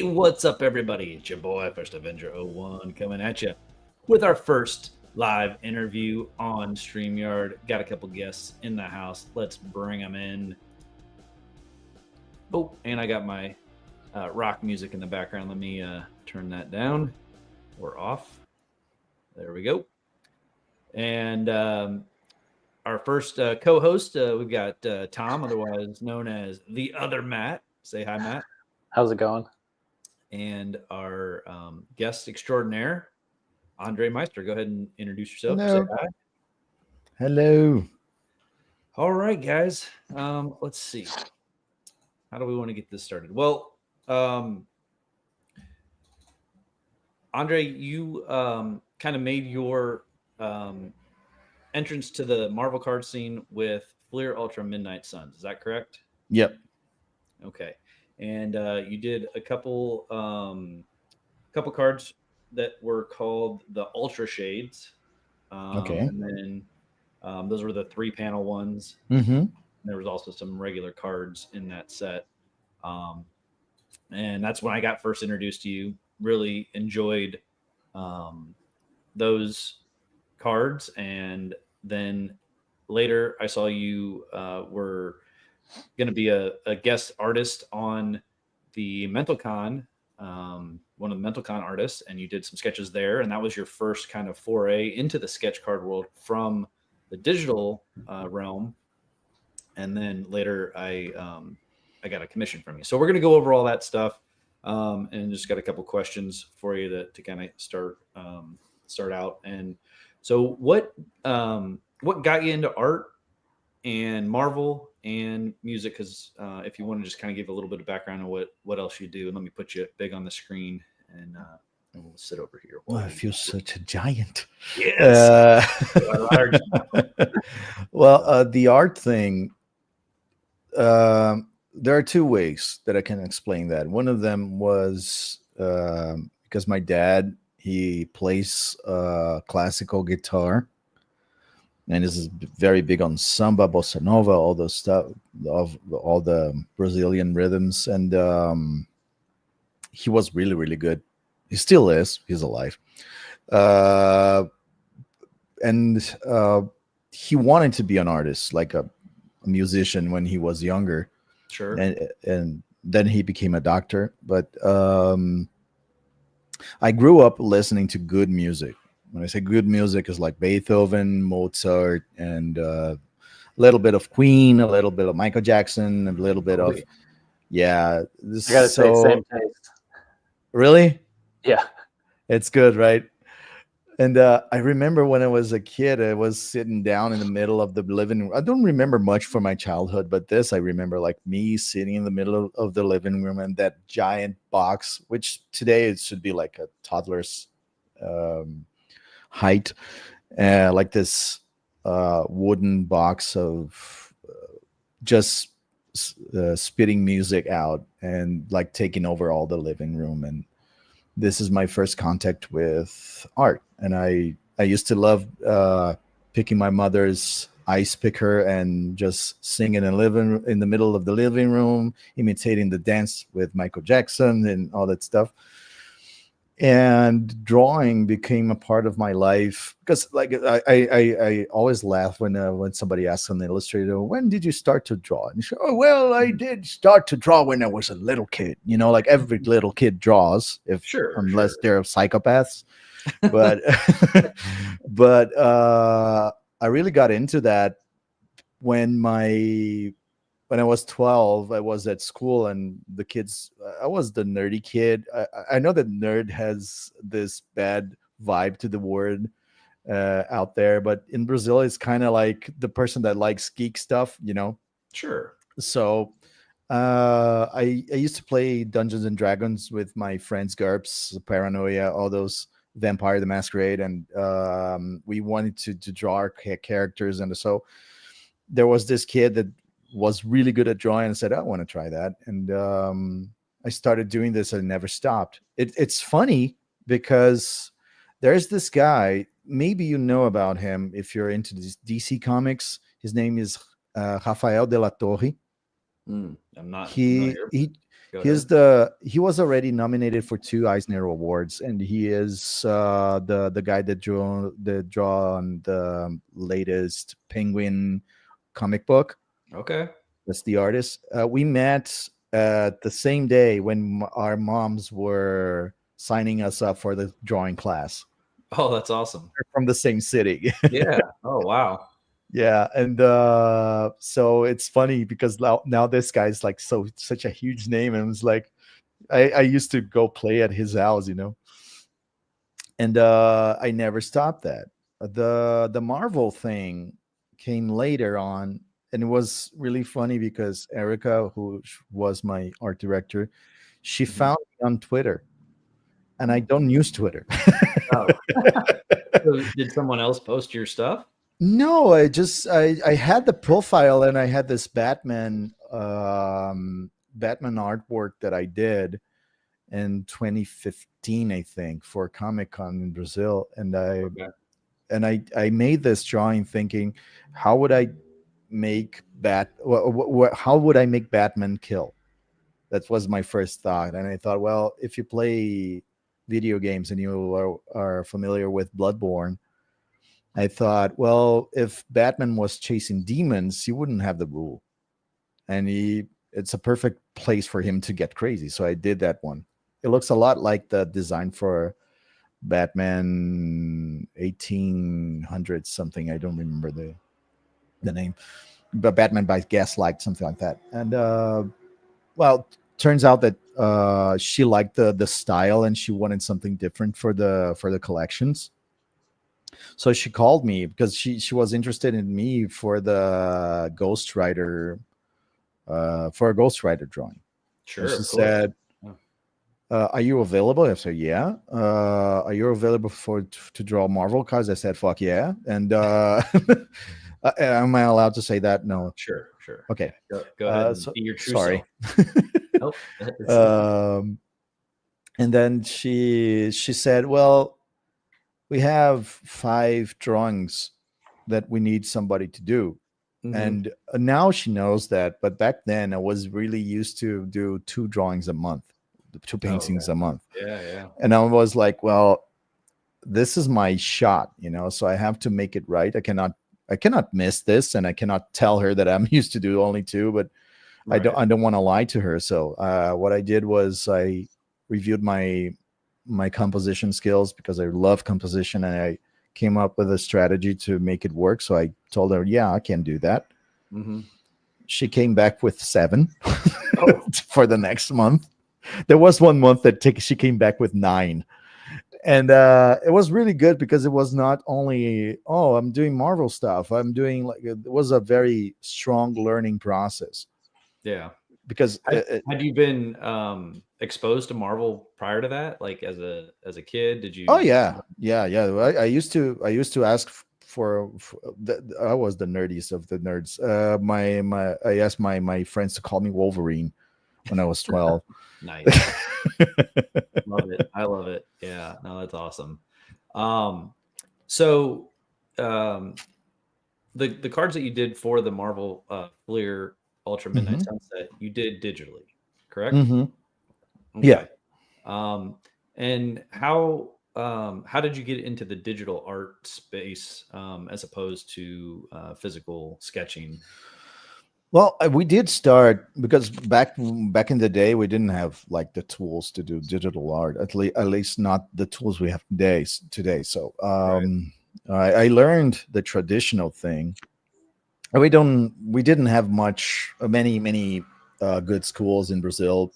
What's up, everybody? It's your boy, First Avenger 01, coming at you with our first live interview on StreamYard. Got a couple guests in the house. Let's bring them in. Oh, and I got my rock music in the background. Let me turn that down or off. There we go. And our first co-host, we've got Tom, otherwise known as the other Matt. Say hi, Matt. How's it going? And our guest extraordinaire, Andre Meister. Go ahead and introduce yourself. Hello. Say hi. Hello. All right, guys. Let's see. How do we want to get this started? Well, Andre, you kind of made your entrance to the Marvel card scene with Fleer Ultra Midnight Suns. Is that correct? Yep. Okay. And you did a couple cards that were called the Ultra Shades. Okay. And then those were the 3-panel ones. Mm-hmm. There was also some regular cards in that set. And that's when I got first introduced to you. Really enjoyed those cards. And then later I saw you were going to be a guest artist on the MentalCon, one of the MentalCon artists, and you did some sketches there, and that was your first kind of foray into the sketch card world from the digital realm. And then later I got a commission from you, so we're going to go over all that stuff, and just got a couple questions for you to kind of start out. And so what got you into art and Marvel and music? Because if you want to just kind of give a little bit of background on what else you do, and let me put you big on the screen, and we'll sit over here. I feel such a giant. Yes. Well, the art thing, there are two ways that I can explain that. One of them was because my dad, he plays classical guitar, and is very big on samba, bossa nova, all those stuff, of all the Brazilian rhythms. And he was really, really good. He still is. He's alive. And he wanted to be an artist, like a musician when he was younger. Sure. And then he became a doctor. But I grew up listening to good music. When I say good music, is like Beethoven, Mozart, and a little bit of Queen, a little bit of Michael Jackson, a little bit of, yeah. I gotta say, same taste. Really? Yeah. It's good, right? And I remember when I was a kid, I was sitting down in the middle of the living room. I don't remember much from my childhood, but this I remember, like me sitting in the middle of the living room, and that giant box, which today it should be like a toddler's height, like this wooden box of just spitting music out and like taking over all the living room. And this is my first contact with art. And I used to love picking my mother's ice picker and just singing in the middle of the living room, imitating the dance with Michael Jackson and all that stuff. And drawing became a part of my life, because like I always laugh when somebody asks an illustrator, when did you start to draw? And you say, oh, well, I did start to draw when I was a little kid. You know, like every little kid draws, unless they're psychopaths. But but I really got into that when I was 12. I was at school, and the kids, I was the nerdy kid. I know that nerd has this bad vibe to the word out there, but in Brazil, it's kind of like the person that likes geek stuff, you know? Sure. So I used to play Dungeons and Dragons with my friends, GURPS, Paranoia, all those, Vampire the Masquerade, and we wanted to draw our characters. And so there was this kid that was really good at drawing and said, I want to try that. And I started doing this and never stopped. It's funny because there's this guy, maybe you know about him if you're into this DC comics. His name is Rafael de la Torre. I'm not He He was already nominated for 2 Eisner Awards, and he is the guy that draw on the latest Penguin comic book. Okay. That's the artist. We met the same day when our moms were signing us up for the drawing class. Oh, that's awesome. They're from the same city. Yeah. Oh, wow. Yeah, and so it's funny because now this guy's like such a huge name, and it's like I used to go play at his house, and I never stopped that. The Marvel thing came later on, and it was really funny because Erica, who was my art director, she found me on Twitter, and I don't use Twitter. Oh. So did someone else post your stuff? No, I had the profile, and I had this Batman artwork that I did in 2015, I think, for Comic-Con in Brazil, and I made this drawing thinking, how would I make how would I make Batman kill? That was my first thought, and I thought, well, if you play video games and you are familiar with Bloodborne, I thought, well, if Batman was chasing demons, he wouldn't have the rule, and it's a perfect place for him to get crazy. So I did that one. It looks a lot like the design for Batman 1800 something. I don't remember the name, but Batman by Gaslight, something like that. And well, turns out that she liked the style, and she wanted something different for the collections. So she called me because she was interested in me for the Ghost Rider, for a Ghost Rider drawing. Sure. And she said, "Are you available?" I said, "Yeah." Are you available to draw Marvel cards? I said, "Fuck yeah!" And am I allowed to say that? No. Sure. Okay. Go ahead and be your true sorry. self. Nope. And then she said, "Well, we have 5 drawings that we need somebody to do." Mhm. And now she knows that, but back then I was really used to do 2 drawings a month, 2 paintings a month. Yeah. And I was like, well, this is my shot, so I have to make it right. I cannot miss this, and I cannot tell her that I'm used to do only 2, but Right. I don't want to lie to her. So what I did was I reviewed my composition skills, because I love composition, and I came up with a strategy to make it work. So I told her, yeah, I can do that. Mm-hmm. She came back with 7 for the next month. There was one month that she came back with 9. And it was really good, because it was not only, I'm doing Marvel stuff. I'm doing it was a very strong learning process. Yeah. Because had you been exposed to Marvel prior to that, like as a kid? Did you? Oh yeah. I used to ask for I was the nerdiest of the nerds. I asked my friends to call me Wolverine when I was 12. Nice. Love it. I love it. Yeah. No, that's awesome. So the cards that you did for the Marvel Fleer Ultra Midnight Sunset, you did digitally, correct? Mm-hmm. Okay. Yeah. And how did you get into the digital art space as opposed to physical sketching? Well, we did start because back in the day we didn't have like the tools to do digital art. At least not the tools we have today. So I learned the traditional thing. We didn't have many good schools in Brazil.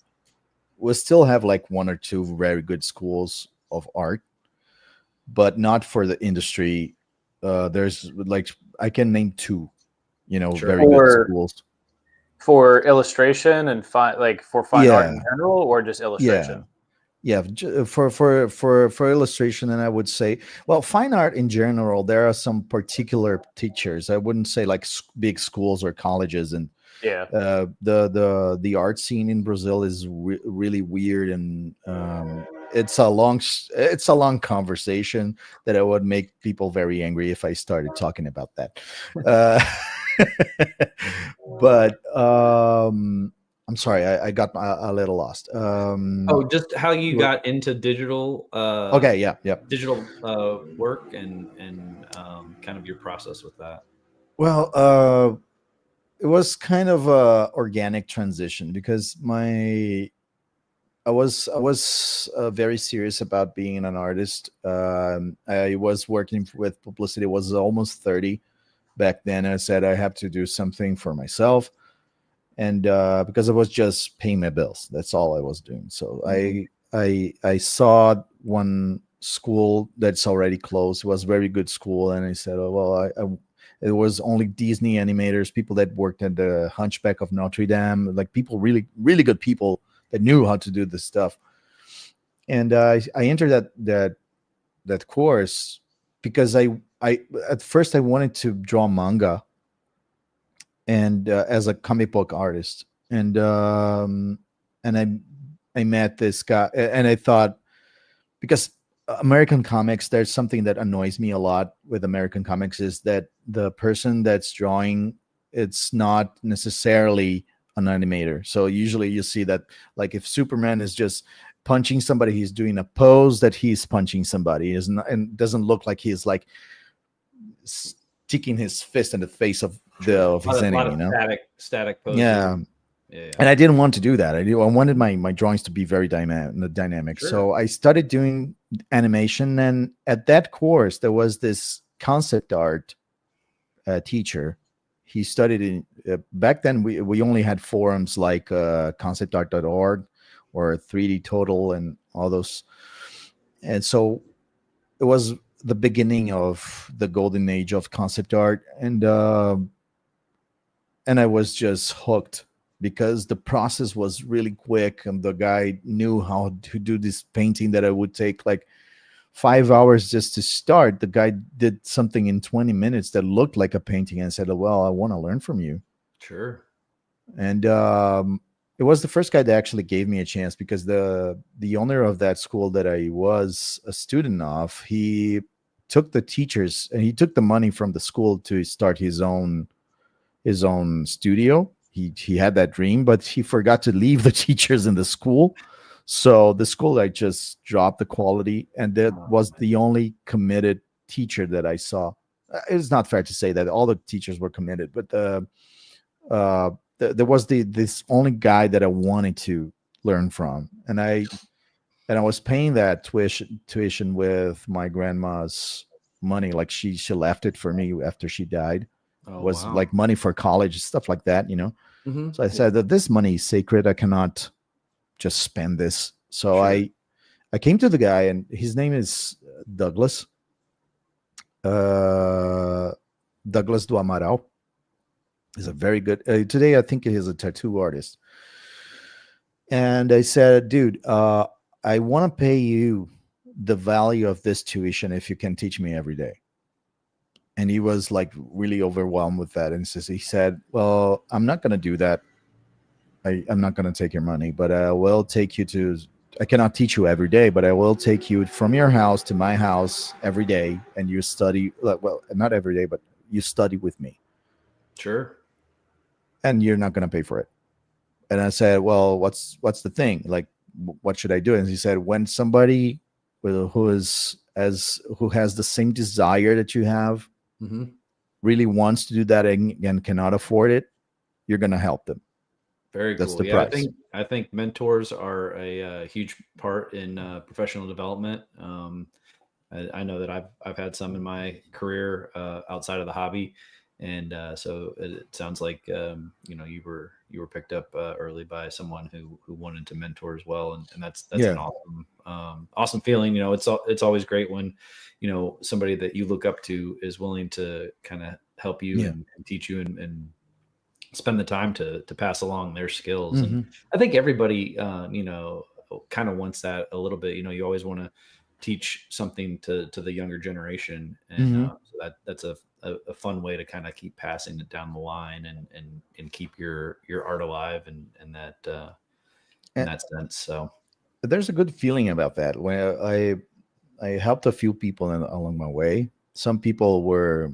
We still have like 1 or 2 very good schools of art, but not for the industry. There's like, I can name 2, very good schools for illustration and for fine art in general, or just illustration. Yeah, for illustration, and I would say, well, fine art in general, there are some particular teachers. I wouldn't say like big schools or colleges, and the art scene in Brazil is really weird, and it's a long conversation that I would make people very angry if I started talking about that. But I'm sorry, I got a little lost. Oh, just how you got into digital. Okay, yeah, yeah. Digital work and kind of your process with that. Well, it was kind of a organic transition because I was very serious about being an artist. I was working with publicity. I was almost 30 back then. I said I have to do something for myself, and because I was just paying my bills, that's all I was doing. So I saw one school that's already closed. It was a very good school, and I said, oh well, it was only Disney animators, people that worked at the Hunchback of Notre Dame, like people really really good people that knew how to do this stuff. And I entered that course because I at first I wanted to draw manga and as a comic book artist, and I met this guy, and I thought, because American comics, there's something that annoys me a lot with American comics is that the person that's drawing, it's not necessarily an animator. So usually you see that, like, if Superman is just punching somebody, he's doing a pose that he's punching somebody, is not, and doesn't look like he's like sticking his fist in the face of his enemy. A lot of static poses. Yeah. Yeah. And I didn't want to do that. I wanted my drawings to be very dynamic. Sure. So I started doing animation, and at that course there was this concept art teacher. He studied in back then we only had forums like conceptart.org or 3D Total and all those. And so it was the beginning of the golden age of concept art, and I was just hooked because the process was really quick, and the guy knew how to do this painting that I would take like 5 hours just to start. The guy did something in 20 minutes that looked like a painting, and said, well, I want to learn from you. Sure. And it was the first guy that actually gave me a chance, because the owner of that school that I was a student of, he took the teachers and he took the money from the school to start his own studio. He had that dream, but he forgot to leave the teachers in the school. So the school, I just dropped the quality, and that was the only committed teacher that I saw. It's not fair to say that all the teachers were committed, but there was this only guy that I wanted to learn from, and I was paying that tuition with my grandma's money. Like she left it for me after she died. Oh, was wow. like money for college, stuff like that, you know. Mm-hmm. So I said that this money is sacred. I cannot just spend this. So Sure. I came to the guy, and his name is Douglas. Douglas do Amaral. He's a very good. Today, I think he is a tattoo artist. And I said, dude, I want to pay you the value of this tuition if you can teach me every day. And he was like really overwhelmed with that. And he said, well, I'm not going to do that. I'm not going to take your money, but I will take you to, I cannot teach you every day, but I will take you from your house to my house every day. And you study, well, not every day, but you study with me. Sure. And you're not going to pay for it. And I said, well, what's the thing? Like, what should I do? And he said, when somebody who has the same desire that you have, mm-hmm. really wants to do that and cannot afford it, you're going to help them. Very That's cool. the Yeah, price. I think mentors are a huge part in professional development. I know that I've had some in my career outside of the hobby, and so it sounds like you were picked up early by someone who wanted to mentor as well, and that's Yeah. an awesome feeling. You know, it's always great when somebody that you look up to is willing to kind of help you and teach you and spend the time to pass along their skills. Mm-hmm. And I think everybody kind of wants that a little bit. You always want to teach something to the younger generation, and so that's a fun way to kind of keep passing it down the line and keep your art alive and that in that sense. So there's a good feeling about that. When I helped a few people along my way. Some people were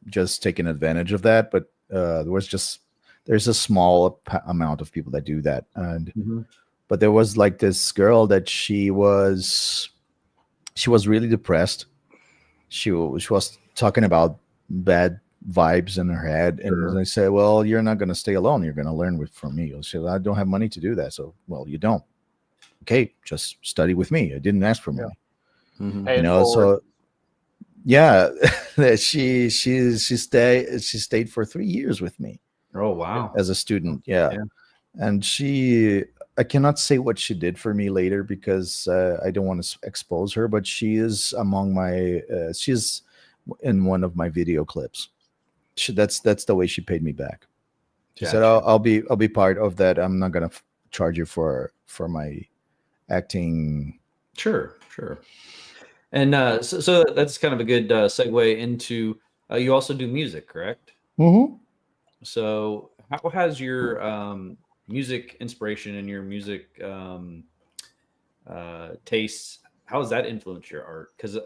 just taking advantage of that, but there was just there's a small amount of people that do that. And Mhm. but there was like this girl that she was really depressed. She was talking about bad vibes in her head, and Sure. I said, well, you're not going to stay alone, you're going to learn from me. She said, I don't have money to do that. So, well, you don't. Okay, just study with me. I didn't ask for money. Mhm. Pay You it know, forward. so yeah, she stayed for 3 years with me Oh wow. as a student. Yeah, Yeah. and I cannot say what she did for me later because I don't want to expose her, but she is among my she's in one of my video clips. That's the way she paid me back. She said, Gotcha. I'll be part of that. I'm not gonna charge you for my acting." Sure. Sure. And so that's kind of a good segue into you also do music, correct? Mm-hmm. So how has your music inspiration and your music tastes, how has that influenced your art? Because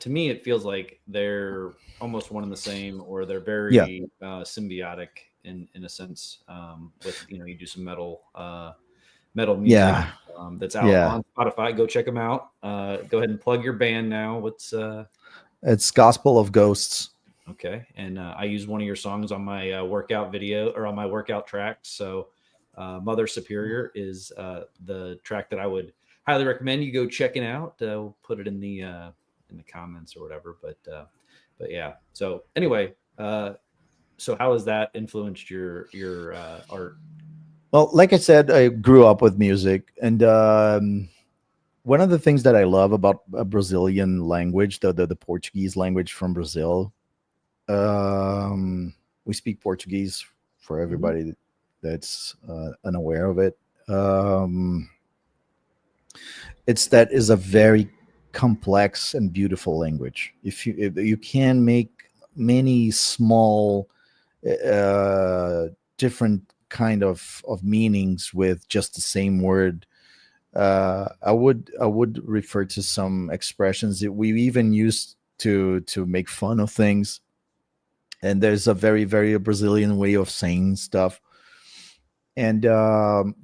to me, it feels like they're almost one and the same, or they're Yeah, very symbiotic in a sense. With you do some metal music yeah, that's out yeah. on Spotify. Go check them out. Go ahead and plug your band now. What's It's Gospel of Ghosts. okay? And I use one of your songs on my workout video or on my workout track. So Mother Superior is the track that I would highly recommend you go checking out. We'll put it in the comments or whatever. But yeah. So anyway, so how has that influenced your art? Well, like I said, I grew up with music, and one of the things that I love about a Brazilian language, the Portuguese language from Brazil, we speak Portuguese for Mhm. everybody that's unaware of it. Um, it's that is a very complex and beautiful language. If you can make many small uh, different kind of meanings with just the same word. I would refer to some expressions that we even used to make fun of things. And there's a very Brazilian way of saying stuff. And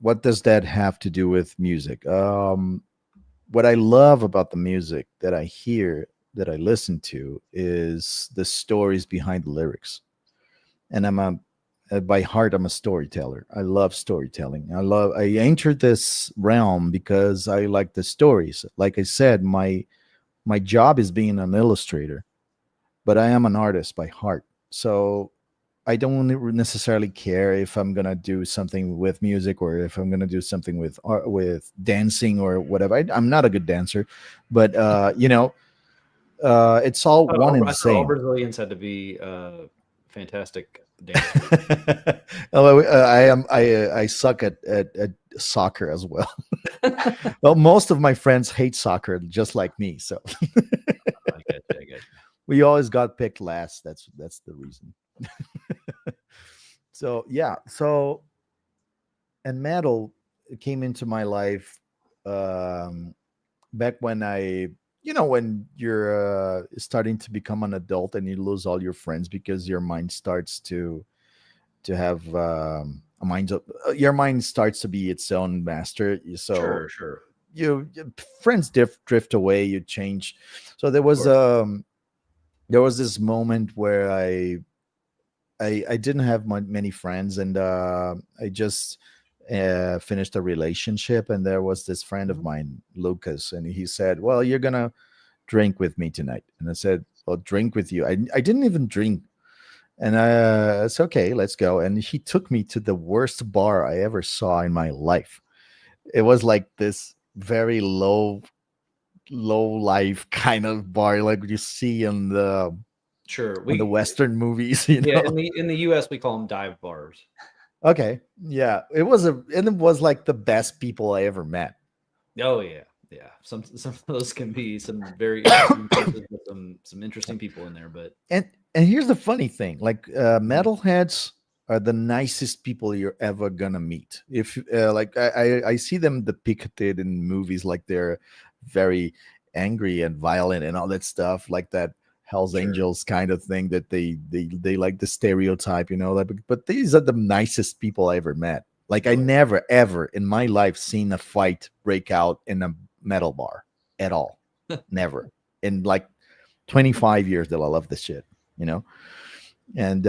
what does that have to do with music? What I love about the music that I hear, that I listen to, is the stories behind the lyrics. And by heart, I'm a storyteller. I love storytelling. I entered this realm because I like the stories. Like I said, my job is being an illustrator, but I am an artist by heart. So I don't necessarily care if I'm gonna do something with music or if I'm gonna do something with art, with dancing or whatever. I'm not a good dancer, but it's all one and I the thought all same. Brazilians had to be fantastic dancers. Oh, I suck at soccer as well. Well, most of my friends hate soccer just like me, so I get you. I get you. we always got picked last. That's the reason. So yeah, so and metal came into my life um, back when when you're starting to become an adult and you lose all your friends because your mind starts to have a mind of, your mind starts to be its own master. So Sure, sure. friends drift away, you change. So Of course. there was this moment where I didn't have many friends, and I just finished a relationship, and there was this friend of Mhm. mine, Lucas, and he said, well, you're gonna drink with me tonight. And I said, well, drink with you? I didn't even drink. And it's okay, let's go. And he took me to the worst bar I ever saw in my life. It was like this very low life kind of bar like you see Sure. in the We Western movies, Yeah, in the US we call them dive bars. Okay. Yeah. And it was like the best people I ever met. Oh yeah. Yeah. Some of those can be some very interesting places with some interesting people in there, but And here's the funny thing, like Mhm. metalheads are the nicest people you're ever gonna meet. If like I see them depicted in movies like they're very angry and violent and all that stuff, like that Hell's Sure. Angels kind of thing that they like the stereotype, like, but these are the nicest people I ever met. Like, I Really? never ever in my life seen a fight break out in a metal bar at all. Never. In like 25 years that I love this shit, and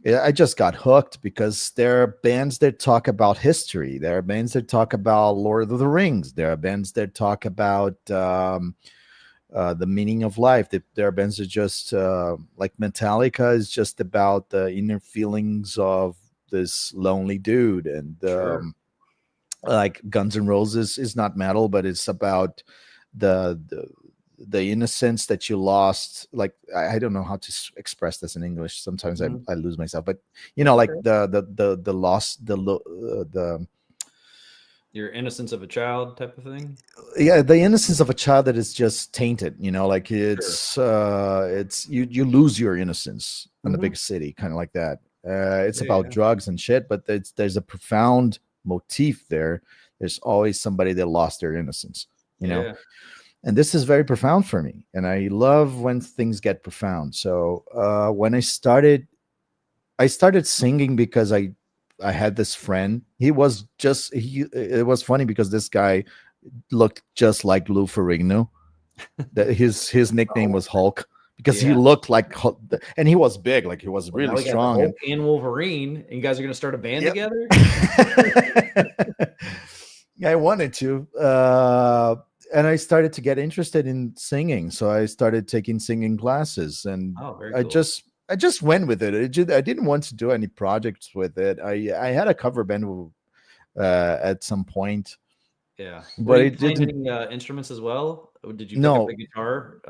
I just got hooked because there are bands that talk about history. There are bands that talk about Lord of the Rings. There are bands that talk about the meaning of life. There are bands that just like Metallica is just about the inner feelings of this lonely dude, and Sure. like Guns N' Roses is not metal, but it's about the innocence that you lost. Like, I don't know how to express this in English. Sometimes Mhm. I lose myself, but That's like okay. the loss, the Your innocence of a child type of thing. yeah, the innocence of a child that is just tainted, like Sure. it's you lose your innocence in the Mhm. big city, kind of like that. It's Yeah, about yeah. drugs and shit, but there's a profound motif there. There's always somebody that lost their innocence, Yeah. and this is very profound for me, and I love when things get profound. So when I started singing because I had this friend. It was funny because this guy looked just like Lou Ferrigno. That his nickname Oh, was Hulk because he yeah. looked like Hulk, and he was big, like he was Well, now really we got the strong. Hulk and Wolverine, and you guys are gonna start a band Yep. together? I wanted to, and I started to get interested in singing, so I started taking singing classes, and Oh, very I cool. just I just went with it. I didn't want to do any projects with it. I had a cover band at some point, Yeah. Were but you it playing didn't. any instruments as well? Or did you pick up the No, guitar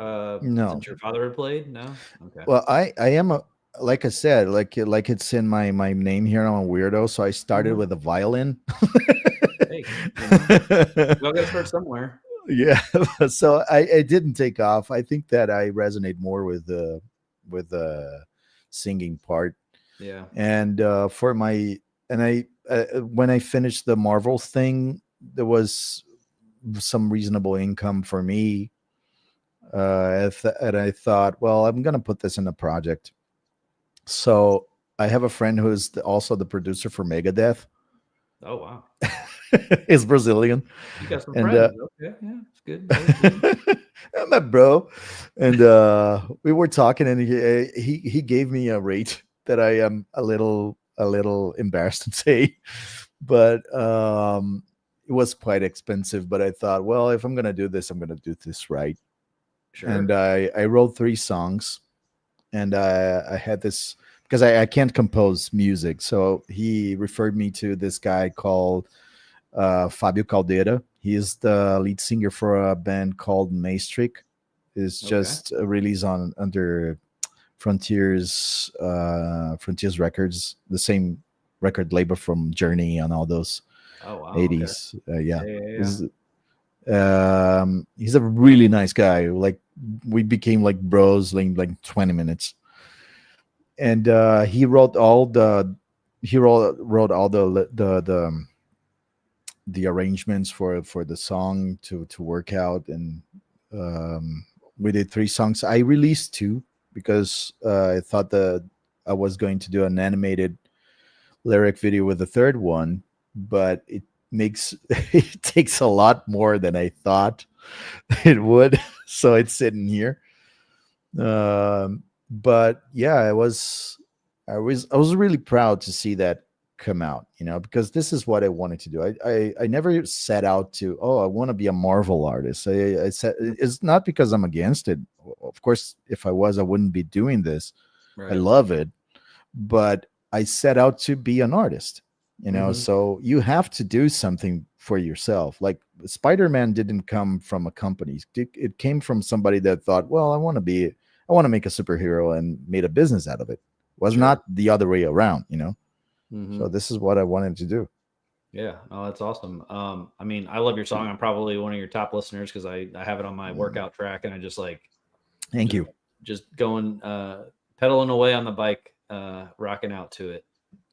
no. since your father had played? No. Okay. Well, I am a, like I said, like it's in my name here. I'm a weirdo, so I started Mhm. with a violin. Hey, we all got to start somewhere. Yeah, so I didn't take off. I think that I resonate more with the singing part, Yeah. and for my and I when I finished the Marvel thing, there was some reasonable income for me, and I thought, well, I'm gonna put this in a project. So I have a friend who is also the producer for Megadeth. Oh wow. He's Brazilian, You got some and friends. Okay. Yeah, it's good. Always good. I'm a bro, and we were talking, and he gave me a rate that I am a little embarrassed to say, but it was quite expensive. But I thought, well, if I'm gonna do this, I'm gonna do this right, and Sure. I wrote 3 songs, and I had this because I can't compose music, so he referred me to this guy called Fabio Caldeira. He is the lead singer for a band called Maestric. Is Okay. just a release on under Frontiers Records, the same record label from Journey and all those Oh wow. Okay. 80s. Yeah, Yeah. Yeah. Yeah. is he's a really nice guy. Like, we became like bros in like 20 minutes, and he wrote all the arrangements for the song to work out, and we did 3 songs. I released 2 because I thought that I was going to do an animated lyric video with the third one, but it makes it takes a lot more than I thought it would, so it's sitting here. But yeah, I was really proud to see that come out, because this is what I wanted to do. I never set out to, oh, I want to be a Marvel artist. I said it's not because I'm against it. Of course, if I was, I wouldn't be doing this. I Right. love it, but I set out to be an artist, Mm-hmm. so you have to do something for yourself. Like, Spider-Man didn't come from a company. It came from somebody that thought, well, I want to make a superhero, and made a business out of it. Was Sure. not the other way around, Mm-hmm. so this is what I wanted to do. Yeah. Oh, that's awesome. I mean, I love your song. I'm probably one of your top listeners because I have it on my Mm, workout track, and I just like thank just you. just going pedaling away on the bike, rocking out to it.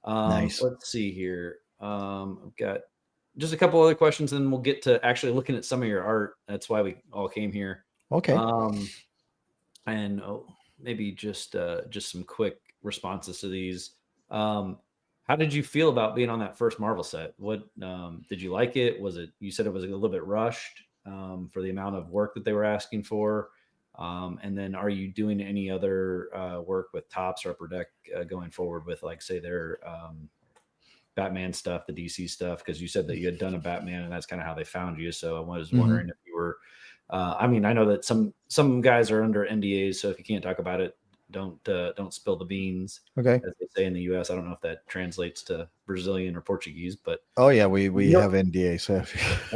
Nice. Let's see here. I've got just a couple other questions, and we'll get to actually looking at some of your art. That's why we all came here. Okay. Um, and maybe just some quick responses to these. How did you feel about being on that first Marvel set? What did you like it? Was it, you said it was a little bit rushed for the amount of work that they were asking for? And then are you doing any other work with Tops or Upper Deck going forward with, like, say, their Batman stuff, the DC stuff? Because you said that you had done a Batman and that's kind of how they found you. So I was wondering if you were, I mean, I know that some guys are under NDAs, so if you can't talk about it, don't spill the beans. Okay. As they say in the US. I don't know if that translates to Brazilian or Portuguese, but Oh yeah, we have NDA. So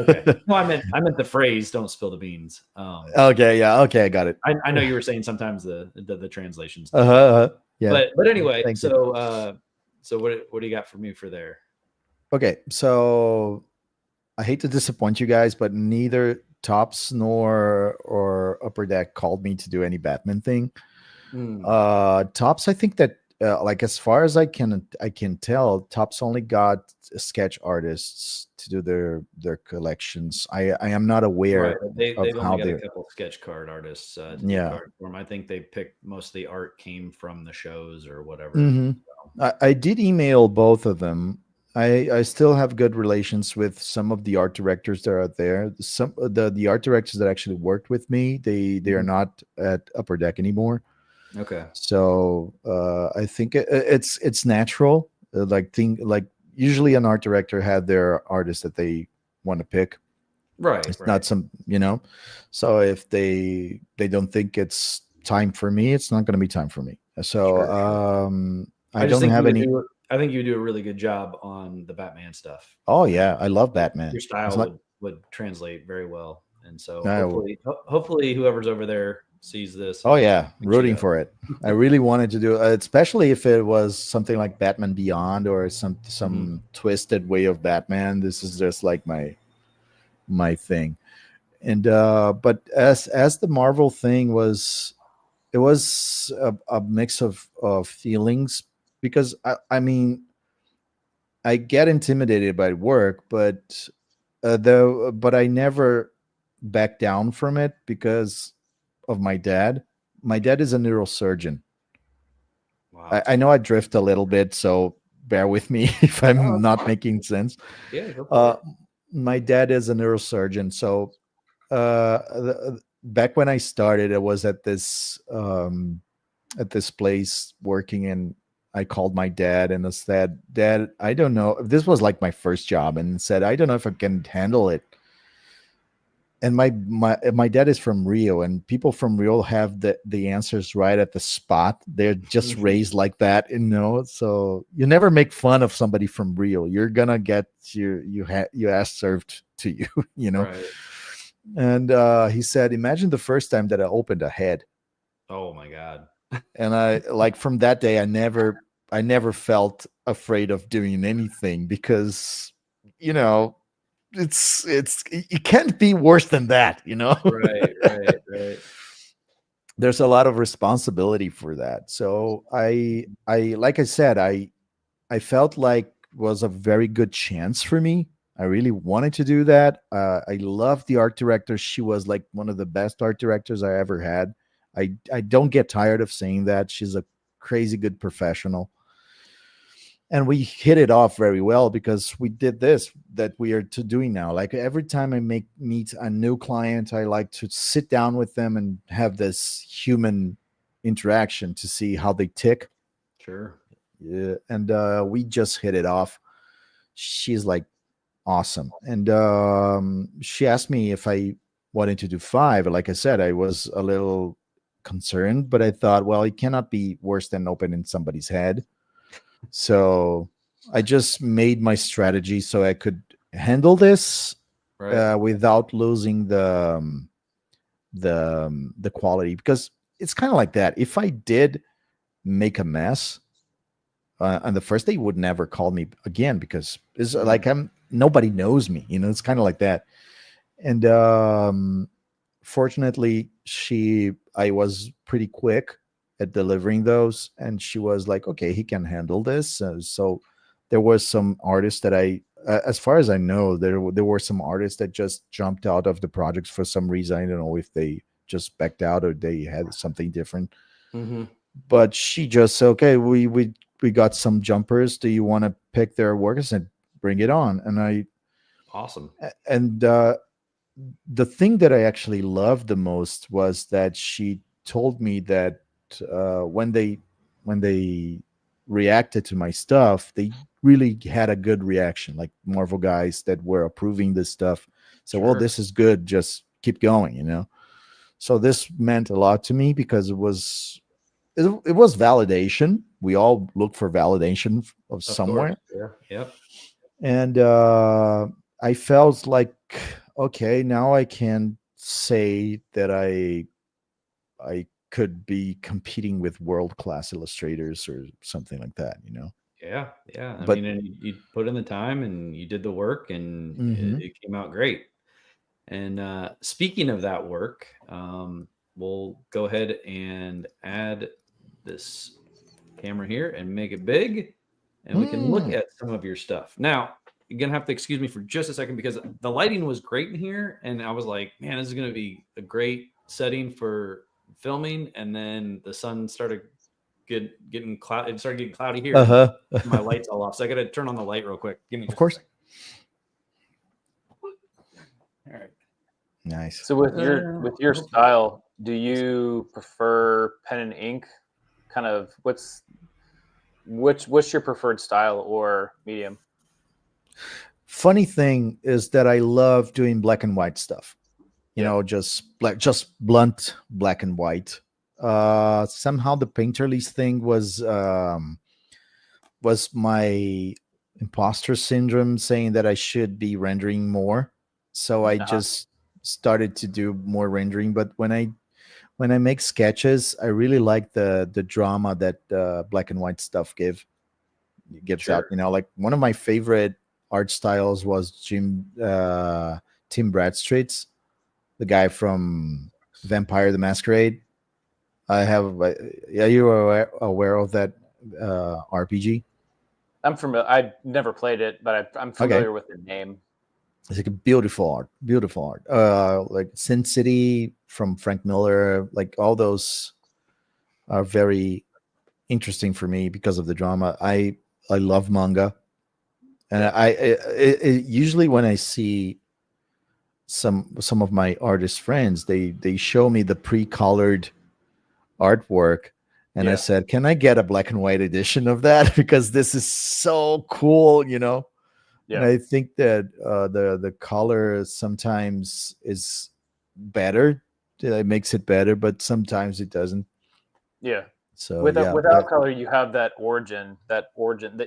okay. No, I meant the phrase "don't spill the beans." okay, yeah, okay, I got it. I know you were saying sometimes the translations. Yeah. But anyway, Thank so so what do you got for me for there? Okay, so I hate to disappoint you guys, but neither Tops nor or Upper Deck called me to do any Batman thing. Tops, I think that like, as far as I can tell, Tops only got sketch artists to do their collections. I am not aware Right. They've of how only got they. a couple sketch card artists to do Yeah. card for them. I think they picked most of the art came from the shows or whatever. Mhm. I did email both of them. I still have good relations with some of the art directors that are there. Some the art directors that actually worked with me, they are not at Upper Deck anymore. Okay. So I think it's natural. Like usually an art director had their artist that they want to pick. Right. It's right. not some, So if they don't think it's time for me, it's not going to be time for me. So Sure. I just don't think have any. I think you would do a really good job on the Batman stuff. Oh yeah, I love Batman. Your It's style like, would translate very well, and so no. hopefully whoever's over there sees this. Oh and yeah, picks you rooting up. for it. I really wanted to do it, especially if it was something like Batman Beyond or some twisted way of Batman. This is just like my thing. And but as the Marvel thing was, it was a mix of feelings, because I mean, I get intimidated by work, but I never back down from it because of my dad. My dad is a neurosurgeon. Wow. I know I drift a little bit, so bear with me if I'm not making sense. Yeah. Go for it. My dad is a neurosurgeon, so back when I started, I was at this place working, and I called my dad and I said, "Dad, I don't know." This was like my first job, and said, "I don't know if I can handle it." And my dad is from Rio, and people from Rio have the answers right at the spot. They're just raised like that, So you never make fun of somebody from Rio. You're gonna get your ass served to you, Right. And he said, "Imagine the first time that I opened a head." Oh my God. And I, like, from that day, I never felt afraid of doing anything, because it's it can't be worse than that. Right. There's a lot of responsibility for that. So I like I said, I felt like was a very good chance for me. I really wanted to do that. I love the art director. She was like one of the best art directors I ever had. I don't get tired of saying that. She's a crazy good professional. And we hit it off very well, because we did this that we are doing now. Like, every time I meet a new client, I like to sit down with them and have this human interaction to see how they tick. Sure. Yeah, and we just hit it off. She's like awesome, and she asked me if I wanted to do 5. Like I said, I was a little concerned, but I thought, well, it cannot be worse than opening somebody's head. So I just made my strategy so I could handle this Right. without losing the quality, because it's kind of like that. If I did make a mess on the first day, would never call me again, because it's like nobody knows me. It's kind of like that. And fortunately, I was pretty quick at delivering those, and she was like, "Okay, he can handle this." So there was some artists that as far as I know, there were some artists that just jumped out of the projects for some reason. I don't know if they just backed out or they had something different. Mm-hmm. But she just said, okay, we got some jumpers. Do you want to pick their work? I said, bring it on. Awesome. And the thing that I actually loved the most was that she told me that when they reacted to my stuff, they really had a good reaction, like Marvel guys that were approving this stuff. So, well, Sure. this is good. Just keep going, you know. So this meant a lot to me because it was validation. We all look for validation of Of course. somewhere, Yeah. Yep. and I felt like, okay, now I can say that I could be competing with world class illustrators or something like that, you know. Yeah. Yeah. I But mean, and you put in the time and you did the work, and mhm. it came out great. And speaking of that work, we'll go ahead and add this camera here and make it big, and we can look Mm. at some of your stuff. Now, you're gonna have to excuse me for just a second because the lighting was great in here, and I was like, man, this is gonna be a great setting for filming. And then the sun started getting cloud. It started getting cloudy here, and Uh-huh. my lights all off. So I got to turn on the light real quick. Give me Of just course. a second. All right. Nice. So with your style, do you prefer pen and ink? Kind of what's your preferred style or medium? Funny thing is that I love doing black and white stuff. You Yeah. know, just blunt black and white. Somehow the painterlies thing was my imposter syndrome saying that I should be rendering more. So I Uh-huh. just started to do more rendering. But when I make sketches, I really like the drama that black and white stuff gives Sure. out. You know, like one of my favorite art styles was Tim Bradstreet's, the guy from Vampire the Masquerade. Yeah, you are aware of that RPG? I'm familiar. I've never played it, but I'm familiar with the name. It's like a beautiful art. Like Sin City from Frank Miller, like all those are very interesting for me because of the drama. I love manga, and Yeah. usually when I see some of my artist friends, they show me the pre-colored artwork, and I Yeah. said, can I get a black and white edition of that? Because this is so cool, you know. And Yeah. I think that the color sometimes is better. It makes it better, but sometimes it doesn't. Yeah. So Without color, you have that origin that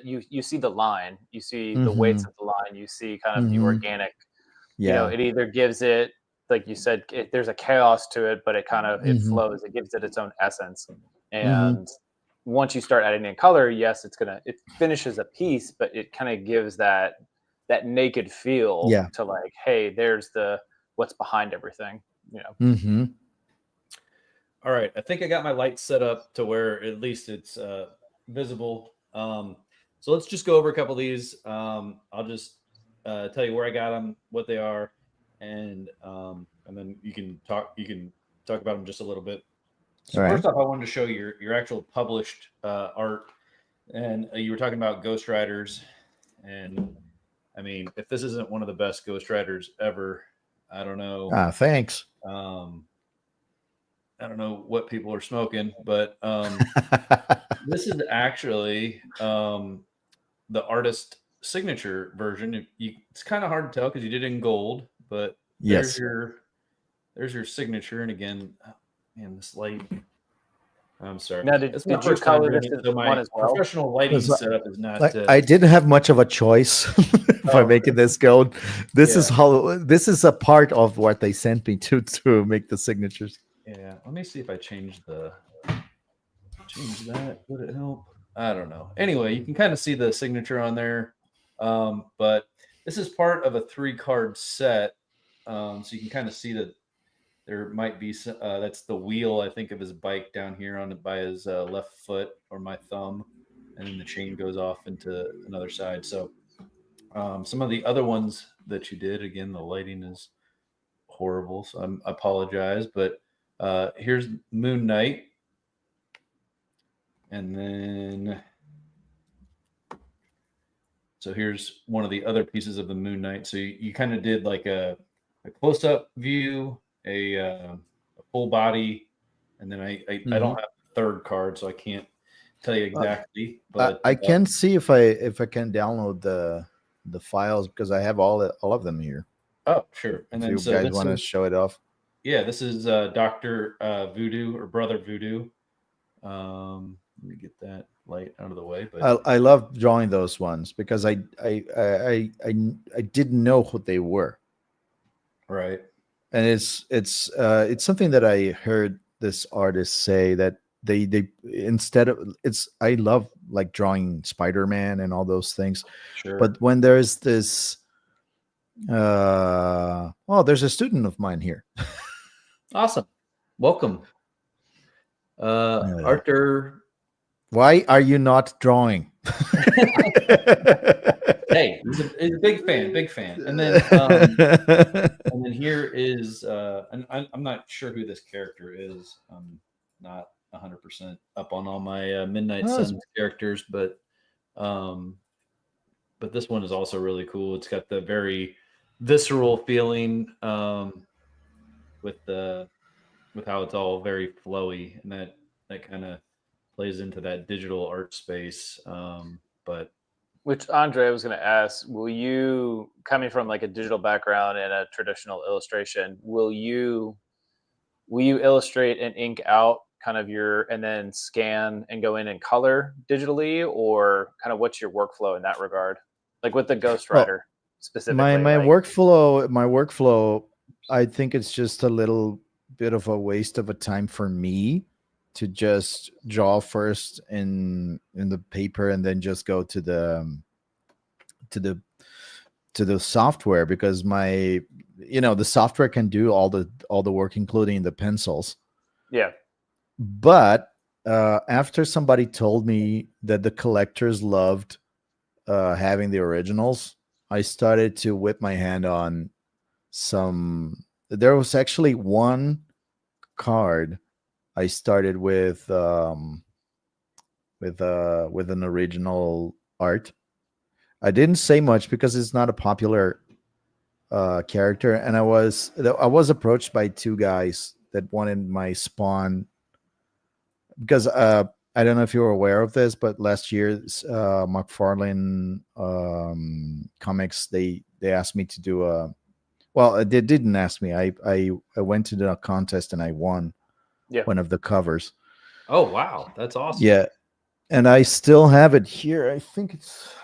you see the line, you see the weights Mhm, of the line, you see kind of the mhm, organic. yeah. It either gives it, like you said, there's a chaos to it, but it Mhm, flows. It gives it its own essence. mhm, And once you start adding in color, yes, it finishes a piece, but it kind of gives that naked feel yeah. to, like, hey, there's the what's behind everything. Mhm. All right, I think I got my lights set up to where at least it's visible. So let's just go over a couple of these. I'll just tell you where I got them, what they are, and then you can talk. You can talk about them just a little bit. All So right. first off, I wanted to show your actual published art, and you were talking about ghostwriters, and I mean, if this isn't one of the best ghostwriters ever, I don't know. Thanks. Um, I don't know what people are smoking, but this is actually the artist signature version. It's kind of hard to tell because you did it in gold, but Yes. there's your signature. And again, oh, man, this light. I'm sorry. Now, It's my did you first time color doing this it, so one my as well? professional lighting setup is not. I didn't have much of a choice by Oh, making this gold. This yeah, this is a part of what they sent me to make the signatures. yeah. Let me see if I change that. Would it help? I don't know. Anyway, you can kind of see the signature on there. But this is part of a 3-card set. So you can kind of see that there might be that's the wheel, I think, of his bike down here on by his left foot or my thumb, and then the chain goes off into another side. So some of the other ones that you did, again, the lighting is horrible, so I apologize, but Here's Moon Knight, and then so here's one of the other pieces of the Moon Knight. So you kind of did like a close-up view, a full body, and then I don't have the third card, so I can't tell you exactly. But I can see if I can download the files because I have all of them here. Oh, sure. And if then you guys want to show it off. Yeah, this is Dr. Voodoo or Brother Voodoo. Let me get that light out of the way. But I love drawing those ones because I didn't know what they were. Right. And it's something that I heard this artist say that they instead of I love like drawing Spider-Man and all those things. Sure. But when there's this there's a student of mine here. Awesome. Welcome. Arthur. Why are you not drawing? Hey, he's a big fan. And then here is and I'm not sure who this character is. I'm not 100% up on all my Midnight Suns characters, but this one is also really cool. It's got the very visceral feeling with how it's all very flowy, and that kind of plays into that digital art space. But which, Andre, I was going to ask, will you, coming from like a digital background and a traditional illustration, will you illustrate and ink out kind of and then scan and go in and color digitally, or kind of what's your workflow in that regard? Like with the Ghost Rider specifically. My workflow, I think it's just a little bit of a waste of a time for me to just draw first in the paper and then just go to the software, because the software can do all the work, including the pencils. Yeah. But after somebody told me that the collectors loved having the originals, I started to whip my hand on some. There was actually one card I started with an original art. I didn't say much because it's not a popular character, and I was approached by two guys that wanted my Spawn, because I don't know if you were aware of this, but last year McFarlane Comics, they asked me to do they didn't ask me. I went to the contest and I won one of the covers. Oh wow, that's awesome. Yeah, and I still have it here. I think it's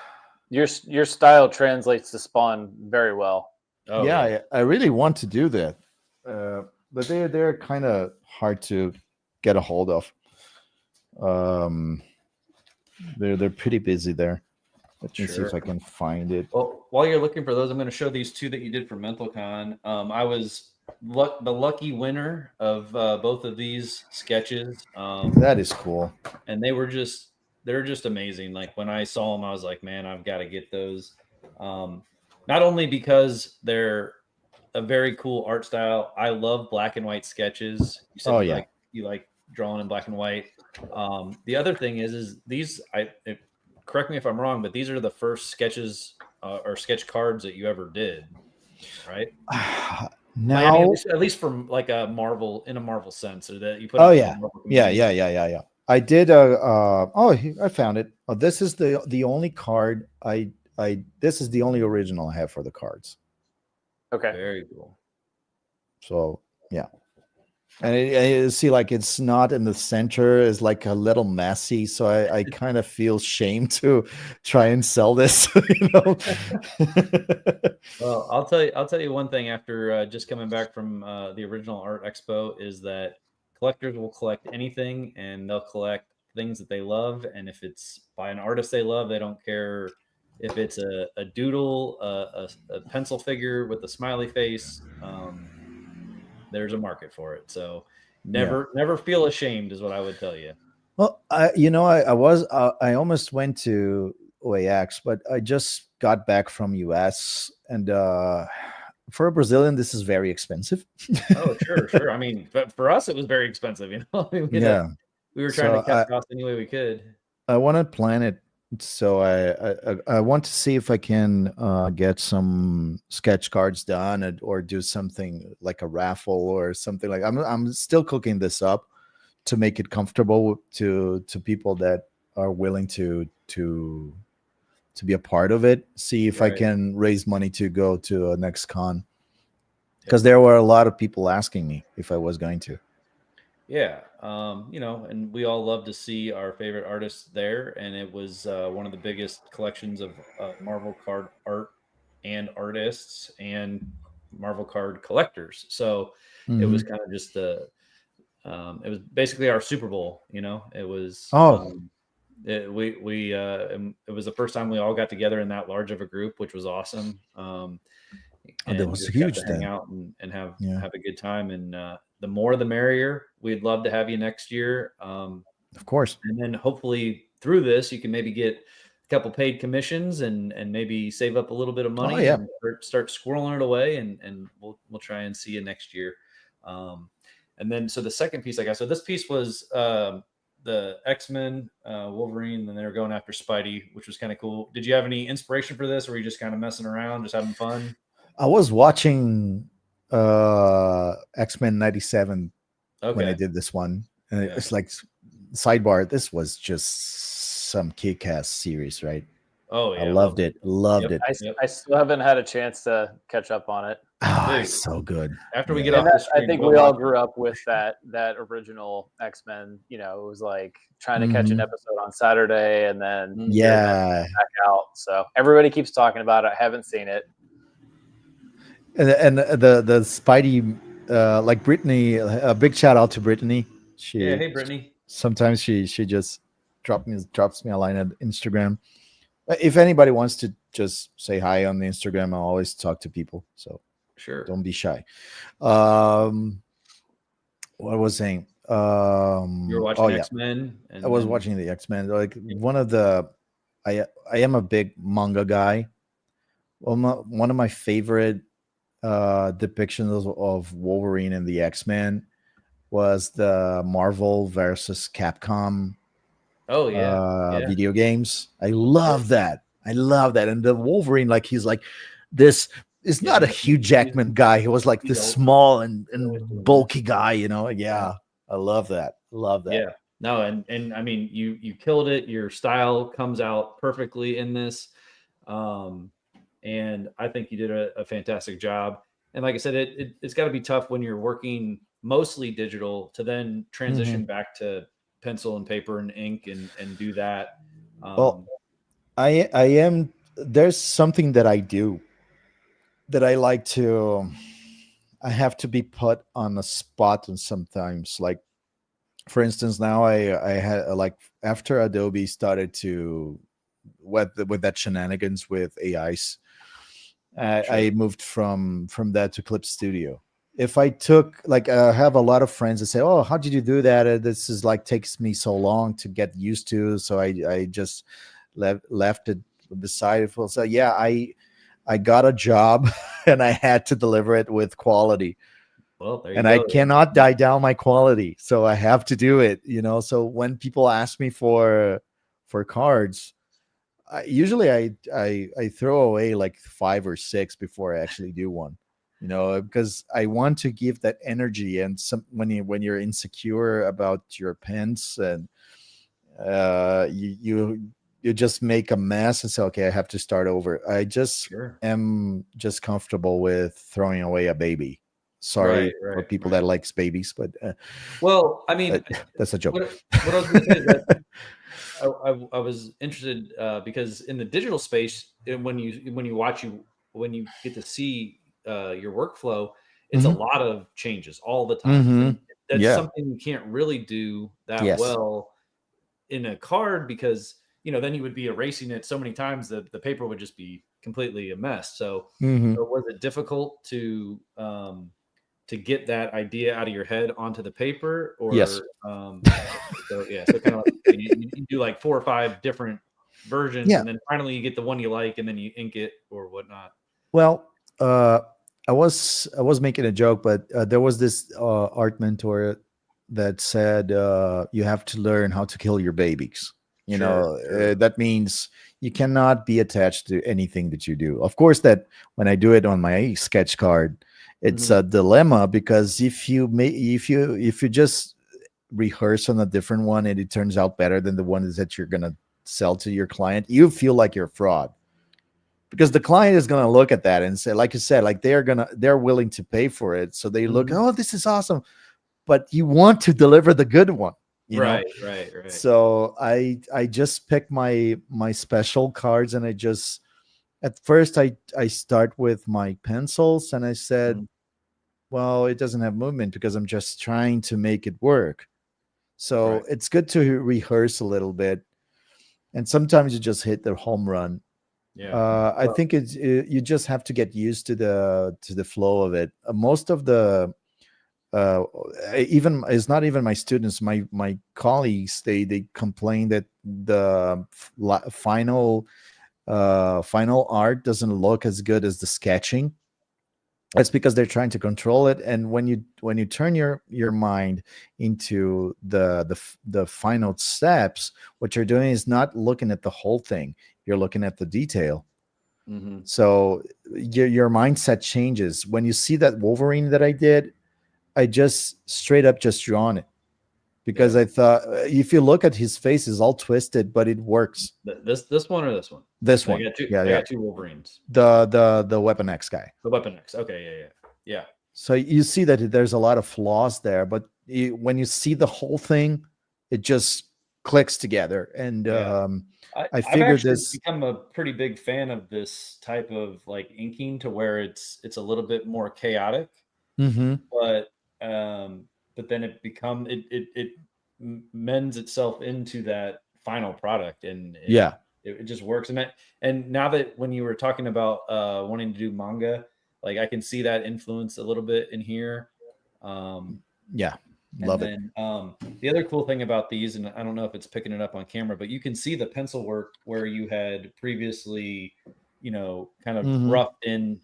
your style translates to Spawn very well. Oh, yeah. I really want to do that, but they're kind of hard to get a hold of. They're pretty busy there. Let me see if I can find it. Well, while you're looking for those, I'm going to show these two that you did for MentalCon. I was the lucky winner of both of these sketches. That is cool, and they're just amazing. Like when I saw them, I was like, man, I've got to get those. Not only because they're a very cool art style. I love black and white sketches. You said you like drawing in black and white. The other thing is these. Correct me if I'm wrong, but these are the first sketches or sketch cards that you ever did, right? Now, at least from like a Marvel sense, or that you put. Yeah. I did. I found it. Oh, this is the only card this is the only original I have for the cards. Okay. Very cool. So yeah. And I see, like, it's not in the center, is like a little messy, so I kind of feel shame to try and sell this. Well, I'll tell you one thing after just coming back from the original art expo is that collectors will collect anything, and they'll collect things that they love. And if it's by an artist they love, they don't care if it's a doodle, a pencil figure with a smiley face. There's a market for it. So never feel ashamed is what I would tell you. Well, I almost went to OAX, but I just got back from US, and for a Brazilian, this is very expensive. Oh, sure. I mean, but for us, it was very expensive. I mean, Yeah. we were trying So to cut costs any way we could. I want to plan it. So I want to see if I can get some sketch cards done or do something like a raffle or something like. I'm still cooking this up to make it comfortable to people that are willing to be a part of it. See if I Right. can raise money to go to a next con, because Yeah. there were a lot of people asking me if I was going to. Yeah. And we all love to see our favorite artists there. And it was one of the biggest collections of Marvel card art and artists and Marvel card collectors. So it was Mhm. kind of just it was basically our Super Bowl. It was. Oh, It was the first time we all got together in that large of a group, which was awesome. that And was just got huge to hang then. out and Yeah, have a good time. And the more, the merrier. We'd love to have you next year. of course. And then hopefully through this, you can maybe get a couple paid commissions and maybe save up a little bit of Oh money yeah. and start squirreling it away. And we'll try and see you next year. And then so the second piece I got. So this piece was the X-Men, Wolverine, and they were going after Spidey, which was kind of cool. Did you have any inspiration for this, or were you just kind of messing around, just having fun? I was watching X-Men 97 when I Okay. did this one. And Yeah. it's like, sidebar, this was just some kick-ass series, right? Oh I yeah, loved loved it. it. Loved Yep. it. Yep. I still haven't had a chance to catch up on it. Ah, Dude, it's so good. after we Yeah. get And off that, this I stream, think go we all watch it. grew up with that original X-Men. It was like trying to catch an Mhm. episode on Saturday and then Mm. hear them Yeah. back out. So everybody keeps talking about it. I haven't seen it. And the Spidey, like Brittany, a big shout out to Brittany. Yeah. She Hey, Brittany. sometimes she just drops me a line at Instagram. If anybody wants to just say hi on the Instagram, I'll always talk to people. So Sure. don't be shy. What was I saying? You were Oh watching yeah, X-Men, I and was then watching the X-Men. Like one of the, I am a big manga guy. Well, one of my favorite depictions of Wolverine and the X-Men was the Marvel versus Capcom oh yeah, video games. I of course. love that. I love that. And the Wolverine, like he's like this is Yeah, not a Hugh Jackman guy. He was like he's this always, small he's and always doing this. bulky guy, Yeah. Yeah. I love that. Love that. Yeah. No, and I mean, you killed it. Your style comes out perfectly in this, um, and I think you did a fantastic job. And like I said, it's got to be tough when you're working mostly digital to then Mhm. transition back to pencil and paper and ink and do that. Well, Um, I am there's something that I do that I like to I have to be put on a spot and sometimes like for instance now I had like after Adobe started to with that shenanigans with AIs, sure. I moved from that to Clip Studio. If I took like I have a lot of friends that say, "Oh, how did you do that? This is like takes me so long to get used to." So I just left it beside it. So yeah, I got a job and I had to deliver it with quality, Well, there you and I go. cannot die down my quality, so I have to do it. So when people ask me for cards, usually I throw away like 5 or 6 before I actually do one. Because I want to give that energy, and some when you're insecure about your pens and you just make a mess and say, okay, I have to start over. I just Sure. am just comfortable with throwing away a baby. Right. Sorry for Right. people Right. that likes babies, but Well, I uh, mean, that's a joke. what I was going to say is that I was interested because in the digital space, when you get to see your workflow, it's a Hmm. lot of changes all the time, Hmm. and that's Yeah. something you can't really do that Yes. well in a card because then you would be erasing it so many times that the paper would just be completely a mess. Hmm. So was it difficult to get that idea out of your head onto the paper, Yes. or so yeah, so kind of like you do like 4 or 5 different versions, Yeah. and then finally you get the one you like, and then you ink it or whatnot. Well, I was making a joke, but there was this art mentor that said you have to learn how to kill your babies. Sure, sure. That means you cannot be attached to anything that you do. Of course, that when I do it on my sketch card, it's Mhm. a dilemma because if you just rehearse on a different one and it turns out better than the one that you're gonna sell to your client, you feel like you're a fraud because the client is going to look at that and say, like you said, like they're willing to pay for it, so they look, Mhm. oh, this is awesome, but you want to deliver the good one, Right, right, right. so I just pick my special cards, and I just, at first, I start with my pencils, and I said, Mhm. well, it doesn't have movement because I'm just trying to make it work. So Right. it's good to rehearse a little bit, and sometimes you just hit the home run. Yeah. I Well, think you just have to get used to the flow of it. Most of the uh, even it's not even my students, my colleagues. They complain that the final art doesn't look as good as the sketching. That's because they're trying to control it, and when you turn your mind into the final steps, what you're doing is not looking at the whole thing. You're looking at the detail, mhm. so your mindset changes. When you see that Wolverine that I did, I just straight up just drawn it because Yeah. I thought if you look at his face, is all twisted, but it works. This one or this one? This I one, got two. yeah, I yeah, got two Wolverines. the Weapon X guy. The Weapon X. Okay. Yeah. Yeah. Yeah. So you see that there's a lot of flaws there, but when you see the whole thing, it just clicks together. And Yeah. I I've figured actually this. become a pretty big fan of this type of like inking to where it's a little bit more chaotic, Mhm. but um, but then it mends itself into that final product, and Yeah, it just works. And now that when you were talking about wanting to do manga, like I can see that influence a little bit in here. Um, yeah, and love it. then the other cool thing about these, and I don't know if it's picking it up on camera, but you can see the pencil work where you had previously, kind of Mhm. roughed in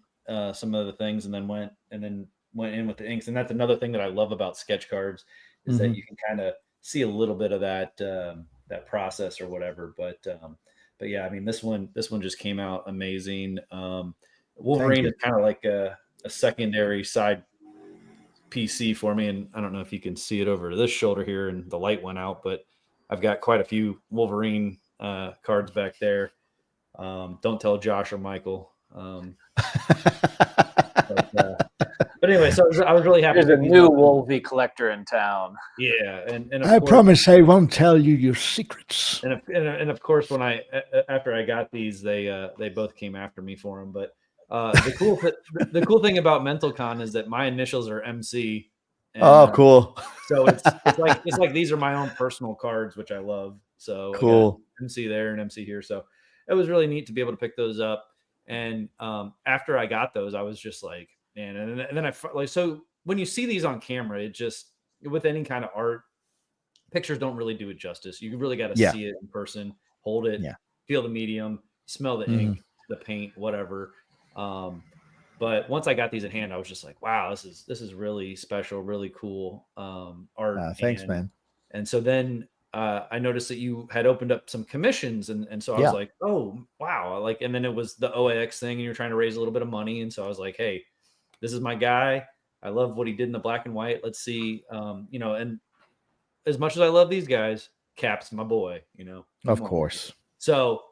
some of the things, and then went in with the inks. And that's another thing that I love about sketch cards is that Mhm. you can kind of see a little bit of that that process or whatever. But yeah, I mean this one just came out amazing. Thank Wolverine you. is kind of like a secondary side PC for me, and I don't know if you can see it over this shoulder here, and the light went out, but I've got quite a few Wolverine cards back there. Don't tell Josh or Michael. But, uh, but anyway, so I was really happy to There's a pick these new up. Wolvie collector in town. Yeah, and of I course, promise I won't tell you your secrets. and of course, when after I got these, they both came after me for them. But the cool thing about MentalCon is that my initials are MC, and Oh, cool. so it's like these are my own personal cards, which I love. So I got Cool. MC there and MC here. So it was really neat to be able to pick those up. And after I got those, I was just like, man. And then like, so when you see these on camera, it just, with any kind of art, pictures don't really do it justice. You really got to Yeah. see it in person, hold it, Yeah. feel the medium, smell the Mhm. ink, the paint, whatever. Um, but once I got these in hand, I was just like, wow, this is really special, really cool art. Thanks, And man. so then I noticed that you had opened up some commissions, and so I was Yeah. like, oh wow, like, and then it was the OAX thing, and you're trying to raise a little bit of money, and so I was like, hey, this is my guy. I love what he did in the black and white. Let's see, and as much as I love these guys, Cap's my boy. Of Come on. course. So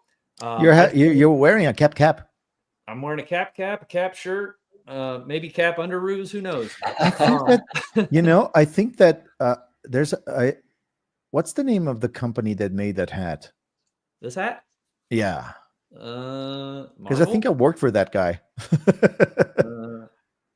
You're I just wanted, you're wearing a cap. I'm wearing a cap shirt, maybe cap underoos, who knows? I think Um, that I think that there's a what's the name of the company that made that hat? this hat, Yeah, because I think I Marvel. worked for that guy.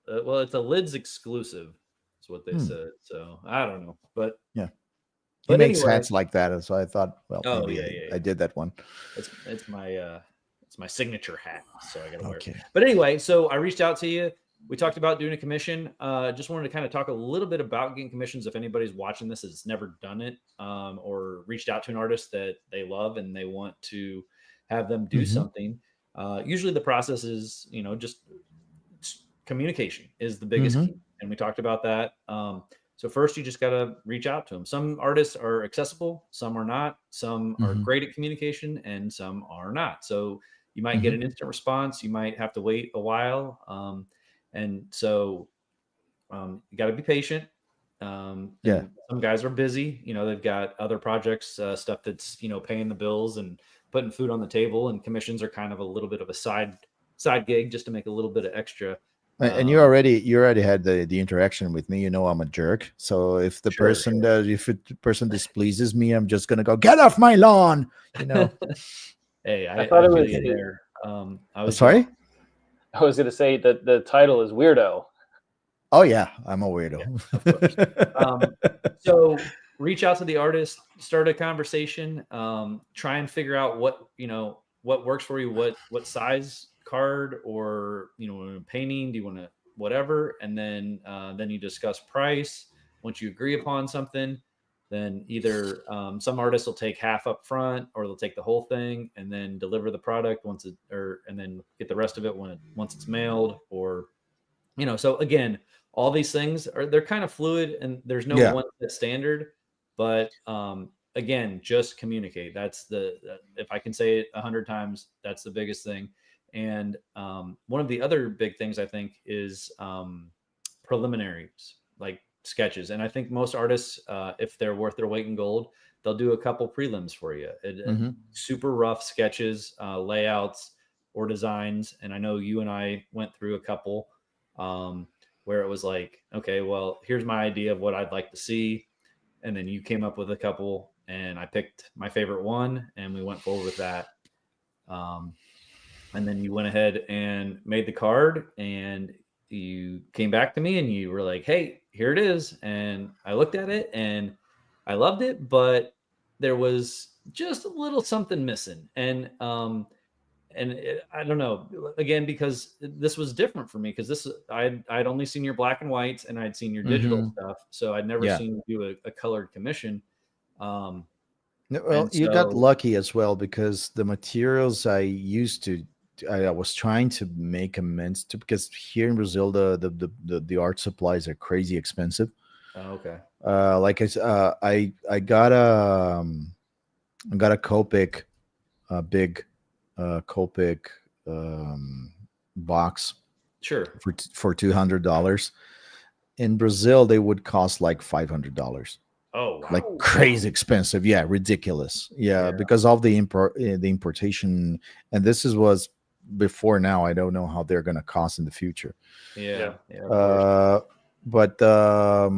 Uh, well, it's a lids exclusive, is what they Hmm, said. So I don't know, but yeah, he but makes anyway. hats like that, and so I thought, well, Oh maybe yeah, yeah, I yeah. did that one. It's my signature hat, so I got to wear it. Okay. But anyway, so I reached out to you. We talked about doing a commission. Just wanted to kind of talk a little bit about getting commissions. If anybody's watching this has never done it, or reached out to an artist that they love and they want to have them do Hmm. something, usually the process is, just kind communication is the biggest Mhm. key, and we talked about that. So first, you just got to reach out to them. Some artists are accessible, some are not. Some are Mhm. great at communication, and some are not. So you might get Mhm. an instant response. You might have to wait a while, and so you got to be patient. Yeah. And some guys are busy. They've got other projects, stuff that's paying the bills and putting food on the table. And commissions are kind of a little bit of a side gig just to make a little bit of extra. And you already had the interaction with me. You know I'm a jerk. So if the Sure. person does, if the person displeases me, I'm just gonna go get off my lawn. You know. Hey, I I thought it feel was. you there. I was young. Sorry. I was going to say that the title is Weirdo. Oh yeah, I'm a Yeah, of course. weirdo. So reach out to the artist, start a conversation, try and figure out what works for you, what size card, or painting, do you want to whatever, and then you discuss price. Once you agree upon something, then either some artists will take half up front, or they'll take the whole thing and then deliver the product and then get the rest of it once it's mailed, or so again, all these things they're kind of fluid, and there's no Yeah. one set standard. But again, just communicate. That's if I can say it 100 times, that's the biggest thing. And one of the other big things I think is preliminaries, like sketches. And I think most artists, if they're worth their weight in gold, they'll do a couple prelims for you. Mhm. Super rough sketches, layouts, or designs. And I know you and I went through a couple where it was like, okay, well, here's my idea of what I'd like to see. And then you came up with a couple, and I picked my favorite one, and we went forward with that. Um, and then you went ahead and made the card, and you came back to me and you were like, hey, here it is. And I looked at it and I loved it, but there was just a little something missing. I don't know, again, because this was different for me, because I'd only seen your black and whites, and I'd seen your digital Mhm. stuff, so I'd never Yeah. seen you do a colored commission. um No, well, and you got so lucky as well because the materials I used to, I was trying to make amends to, because here in Brazil the art supplies are crazy expensive. okay. Like I got a Copic, a big Copic box Sure. for $200. In Brazil, they would cost like $500. Oh Like wow. crazy expensive. Yeah, ridiculous. Yeah, Yeah. because of the importation, and was before now. I don't know how they're going to cost in the future. Yeah, Yeah. yeah, of course. Uh,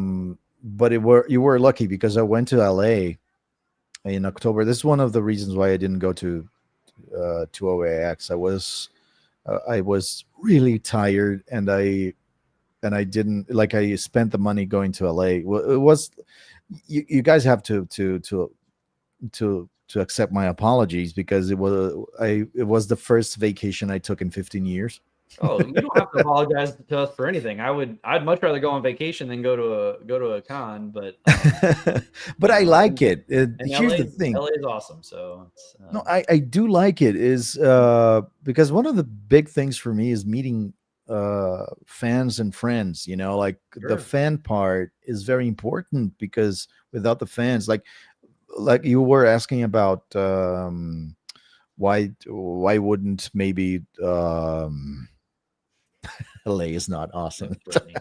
but you were lucky because I went to LA in October. This is one of the reasons why I didn't go to OAX. I was really tired, and I didn't like. I spent the money going to LA. Well, it was you guys have to accept my apologies because it was the first vacation I took in 15 years. Oh, you don't have to apologize to us for anything. I'd much rather go on vacation than go to a con, but But I like and, it. and Here's the thing. LA is awesome. So it's No, I do like it is because one of the big things for me is meeting fans and friends, like the sure. fan part is very important because without the fans, like you were asking about why wouldn't maybe LA is not awesome. Brittany.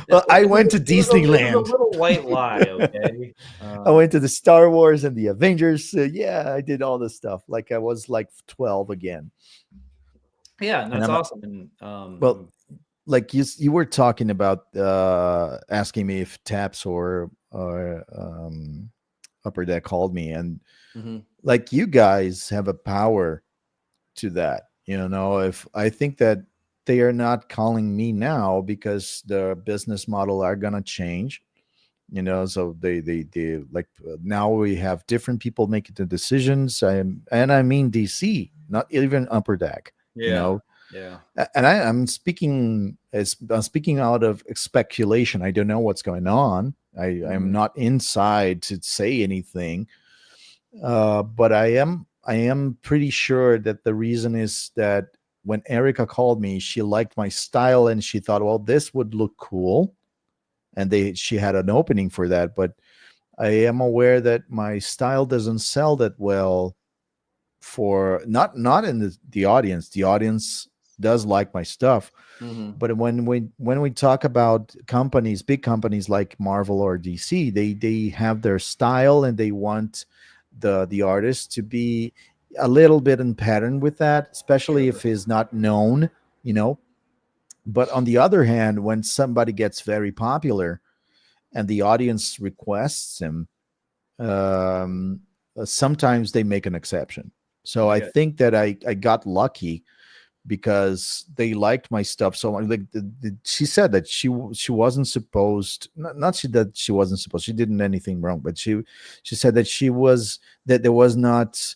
Well, I went to It was a Disneyland. little white lie, okay? I went to the Star Wars and the Avengers. Yeah, I did all this stuff. Like I was like 12 again. Yeah, and And that's I'm awesome. And well, like you were talking about asking me if Taps or Upper Deck called me, and mhm. like you guys have a power to that. If I think that they are not calling me now because the business model are gonna change. So they like now we have different people making the decisions. I mean DC, not even Upper Deck. Yeah, yeah. And I'm speaking out of speculation. I don't know what's going on. I'm Mhm. not inside to say anything, but I am I am pretty sure that the reason is that when Erica called me, she liked my style and she thought, well, this would look cool, and she had an opening for that. But I am aware that my style doesn't sell that well for not in the audience. The audience does like my stuff, Mm-hmm. but when we talk about companies, big companies like Marvel or DC, they have their style and they want the artist to be a little bit in pattern with that, especially Sure. if he's not known, you know. But on the other hand, when somebody gets very popular and the audience requests him, um, sometimes they make an exception. So I Yeah. think that I got lucky because they liked my stuff so much. Like she said that she wasn't supposed, not she that she wasn't supposed, she didn't anything wrong, but she said that that there was not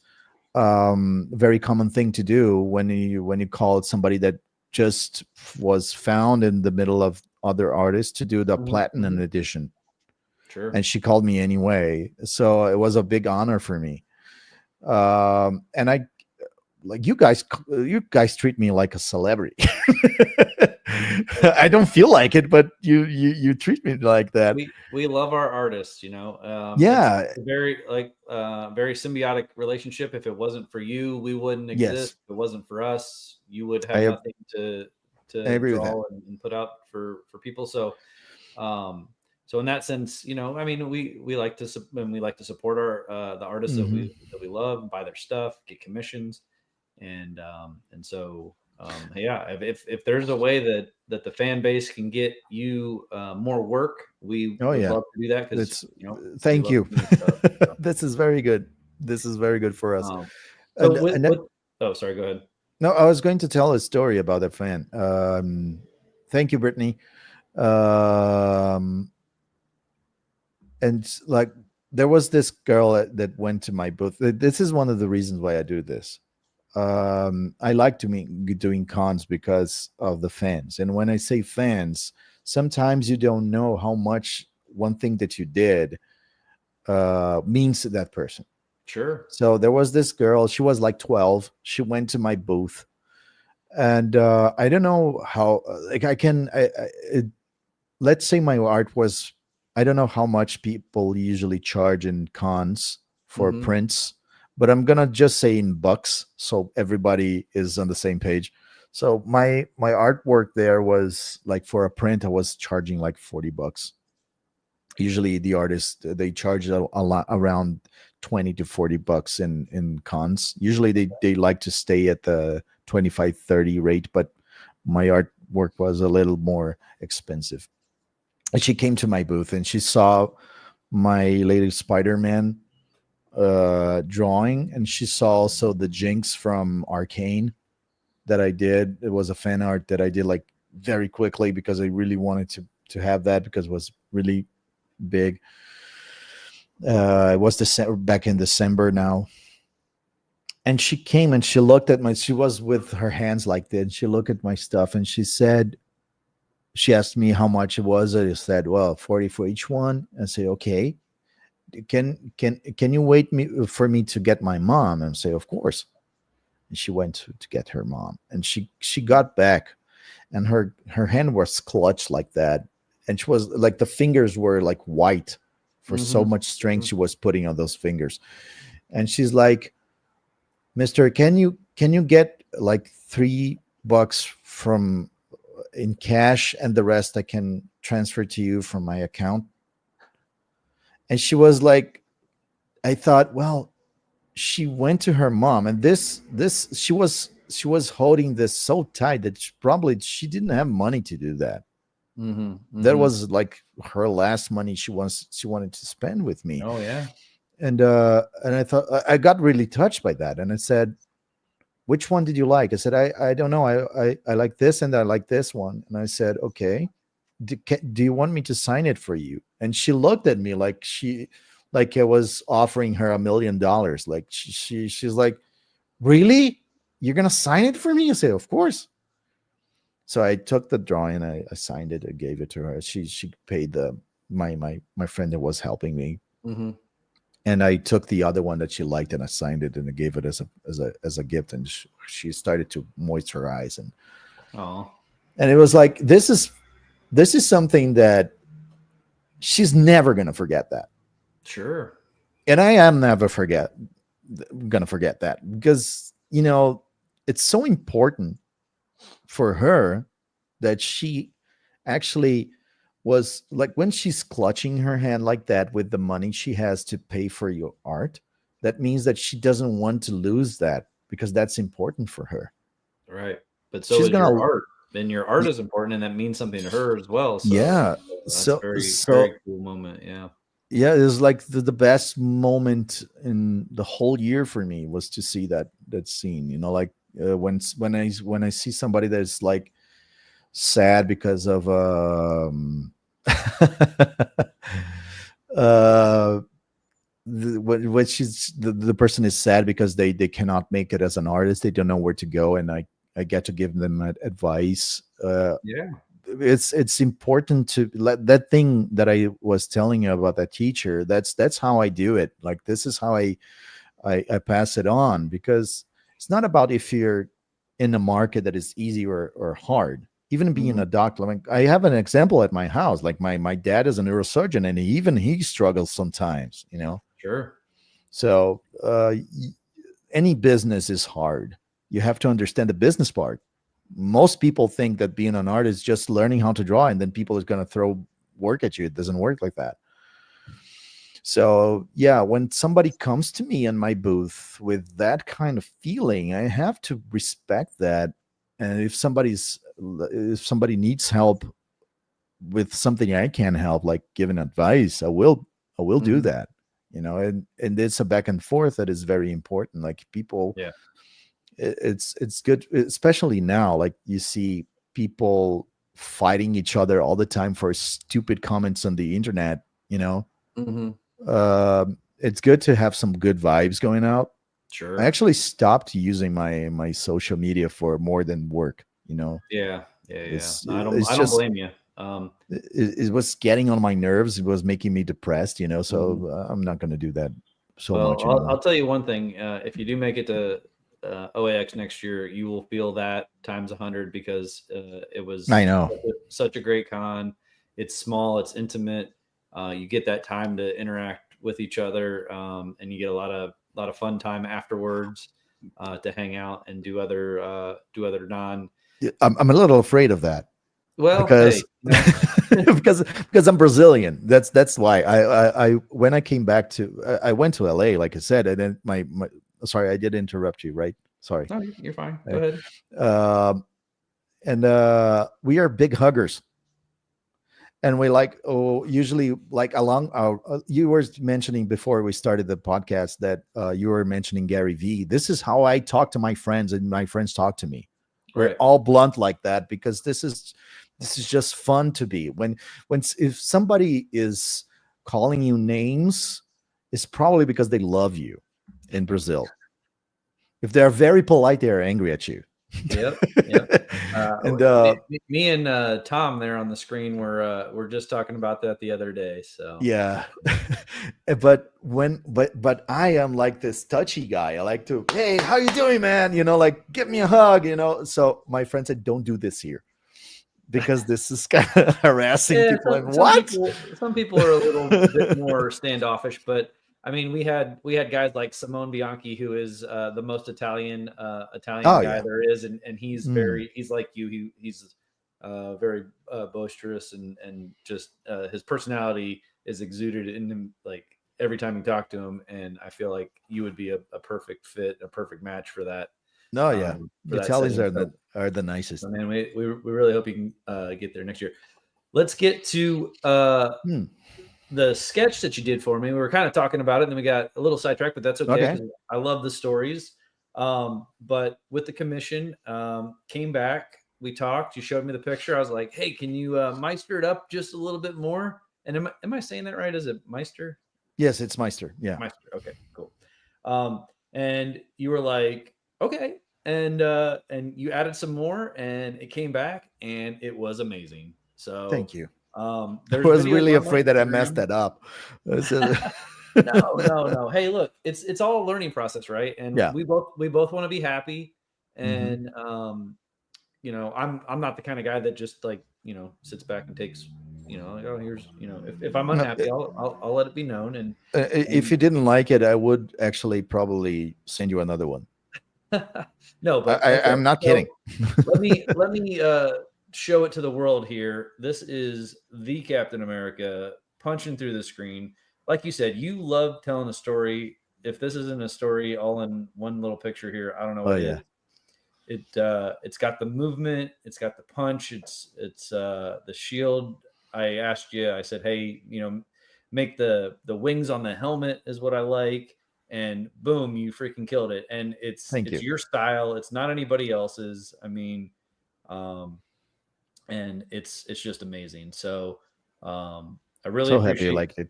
very common thing to do when you call somebody that just was found in the middle of other artists to do the Mm-hmm. platinum edition. Sure. And she called me anyway, so it was a big honor for me. And I like you guys treat me like a celebrity. I don't feel like it, but you treat me like that. We love our artists, it's Yeah. a very very symbiotic relationship. If it wasn't for you, we wouldn't Yes. exist. If it wasn't for us, you would I have nothing I to agree with that. draw and put out for people. So um so in that sense, I mean, we like to and we like to support our the artists Mhm. that we love, buy their stuff, get commissions, and so yeah, if there's a way that the fan base can get you more work, we Oh would yeah. love to do that because It's we Thank love you. doing your stuff. So, This is very good. This is very good for us. um, And so and with oh, sorry, go ahead. no, I was going to tell a story about that fan. Thank you, Brittany. Um, and like there was this girl that went to my booth. This is one of the reasons why I do this. I like to meet doing cons because of the fans. And when I say fans, sometimes you don't know how much one thing that you did means to that person. Sure. So there was this girl. She was like 12. She went to my booth, and I don't know how. Like it, let's say my art was. I don't know how much people usually charge in cons for Hmm. prints, but I'm gonna just say in bucks so everybody is on the same page. So my artwork there was like for a print, I was charging like $40. Usually the artists they charge a lot around 20 to $40 in cons. Usually they like to stay at the 25-30 rate, but my artwork was a little more expensive. And she came to my booth and she saw my latest Spider-Man drawing, and she saw also the Jinx from Arcane that I did. It was a fan art that I did like very quickly because I really wanted to have that because it was really big. It was back in December now. And she came and she looked at she was with her hands like this. She looked at my stuff and she asked me how much it was. I said, well, 40 for each one. I say, okay, can you wait for me to get my mom? And say, of course. And she went to get her mom, and she got back, and her hand was clutched like that, and she was like the fingers were like white for so Mm-hmm. much strength she was putting on those fingers. And she's like, Mister, can you get like $3 from in cash, and the rest I can transfer to you from my account? And she was like, I thought, well, she went to her mom, and this she was holding this so tight that she didn't have money to do that. Mm-hmm. That Mm-hmm. was like her last money she wanted to spend with me. Oh yeah. And I thought I got really touched by that, and I said, which one did you like? I said, I don't know, I like this and I like this one. And I said, okay, do you want me to sign it for you? And she looked at me like I was offering her $1 million. Like she's like, really, you're gonna sign it for me? I said, of course. So I took the drawing, I signed it, I gave it to her. She paid my friend that was helping me. Mm-hmm. and I took the other one that she liked and I signed it and I gave it as a gift, and she started to moisturize, Oh, and it was like this is something that she's never gonna forget that, sure. and I am never gonna forget that because it's so important for her that she actually was like when she's clutching her hand like that with the money she has to pay for your art, that means that she doesn't want to lose that because that's important for her. Right. But so She's is your gonna art. And your art is important and that means something to her as well. So yeah. that's so very, so very cool moment. Yeah. yeah, it was like the best moment in the whole year for me was to see that scene, like when I see somebody that's like sad because of uh when she's the person is sad because they cannot make it as an artist, they don't know where to go, and I get to give them advice. Yeah. It's important to let that thing that I was telling you about, that teacher, that's how I do it. Like this is how I pass it on, because it's not about if you're in a market that is easy or hard. Even being Mhm. a doctor, like I have an example at my house. Like my dad is a neurosurgeon, and even he struggles sometimes. Sure. So any business is hard. You have to understand the business part. Most people think that being an artist is just learning how to draw, and then people is going to throw work at you. It doesn't work like that. So yeah, when somebody comes to me in my booth with that kind of feeling, I have to respect that. And if somebody needs help with something I can help, like giving advice, I will do Mhm. that. And it's a back and forth that is very important. Like people, Yeah. it's good, especially now. Like you see people fighting each other all the time for stupid comments on the internet. Mhm. It's good to have some good vibes going out. I Sure. actually stopped using my social media for more than work. Yeah. Yeah. Yeah. It's I it's don't just blame you. it was getting on my nerves. It was making me depressed. Mhm. So I'm not going to do that so Well, much I'll anymore. tell you one thing. If you do make it to OAX next year, you will feel that times 100 because it I was know. such a great con. It's small, it's intimate. You get that time to interact with each other, and you get a lot of fun time afterwards to hang out and do other non. Yeah, I'm a little afraid of that Well, hey, because because I'm Brazilian. That's why I when I came back to I went to LA, like I said, and then my sorry, I did interrupt you, right? Sorry. no, you're fine. Go I- ahead. Um, and we are big huggers, and we like usually like along our you were mentioning before we started the podcast that you were mentioning Gary Vee. This is how I talk to my friends, and my friends talk to me. We're Right. all blunt like that because this is just fun to be if somebody is calling you names, it's probably because they love you. In Brazil, if they're very polite, they are angry at you. Yep. Yep. And Me and Tom there on the screen were just talking about that the other day. So yeah. But I am like this touchy guy. I like to, hey, how you doing, man? Like give me a hug. So my friend said, don't do this here because this is kind of harassing yeah, people. some And some what? people are a little bit more standoffish, but I mean, we had guys like Simone Bianchi, who is the most Italian Oh guy yeah. there is, and Mm. he's like you. He's very boisterous and just his personality is exuded in him like every time you talk to him. And I feel like you would be a perfect fit, a perfect match for that No, yeah. for that Italians setting. are So, the nicest. man, we really hope you can get there next year. Let's get to Hmm. the sketch that you did for me. We were kind of talking about it, and then we got a little sidetracked, but that's okay Okay. because I love the stories. But with the commission, came back, we talked. You showed me the picture. I was like, "Hey, can you Meister it up just a little bit more?" And am I saying that right? Is it Meister? Yes, it's Meister. Yeah. Meister. Okay, cool. And you were like, "Okay," and you added some more, and it came back, and it was amazing. So Thank you. I there's was videos really on my afraid that I messed Instagram. that up. I said- No. Hey, look, it's all a learning process, right? And Yeah. we both want to be happy. Mhm. And I'm not the kind of guy that just like, sits back and takes, like, oh, here's, if I'm No, unhappy, I'll let it be known. if And you didn't like it, I would actually probably send you another one. no, but I'm okay. not kidding. So let me show it to the world here. This is the Captain America punching through the screen. Like you said, you love telling a story. If this isn't a story all in one little picture here, I don't know Oh what yeah. is. It's got the movement, it's got the punch, it's the shield. I asked you, I said, hey, make the wings on the helmet is what I like, and boom, you freaking killed it. And it's Thank it's you. your style, it's not anybody else's. I mean, and it's just amazing. So I really So happy you appreciate. liked it.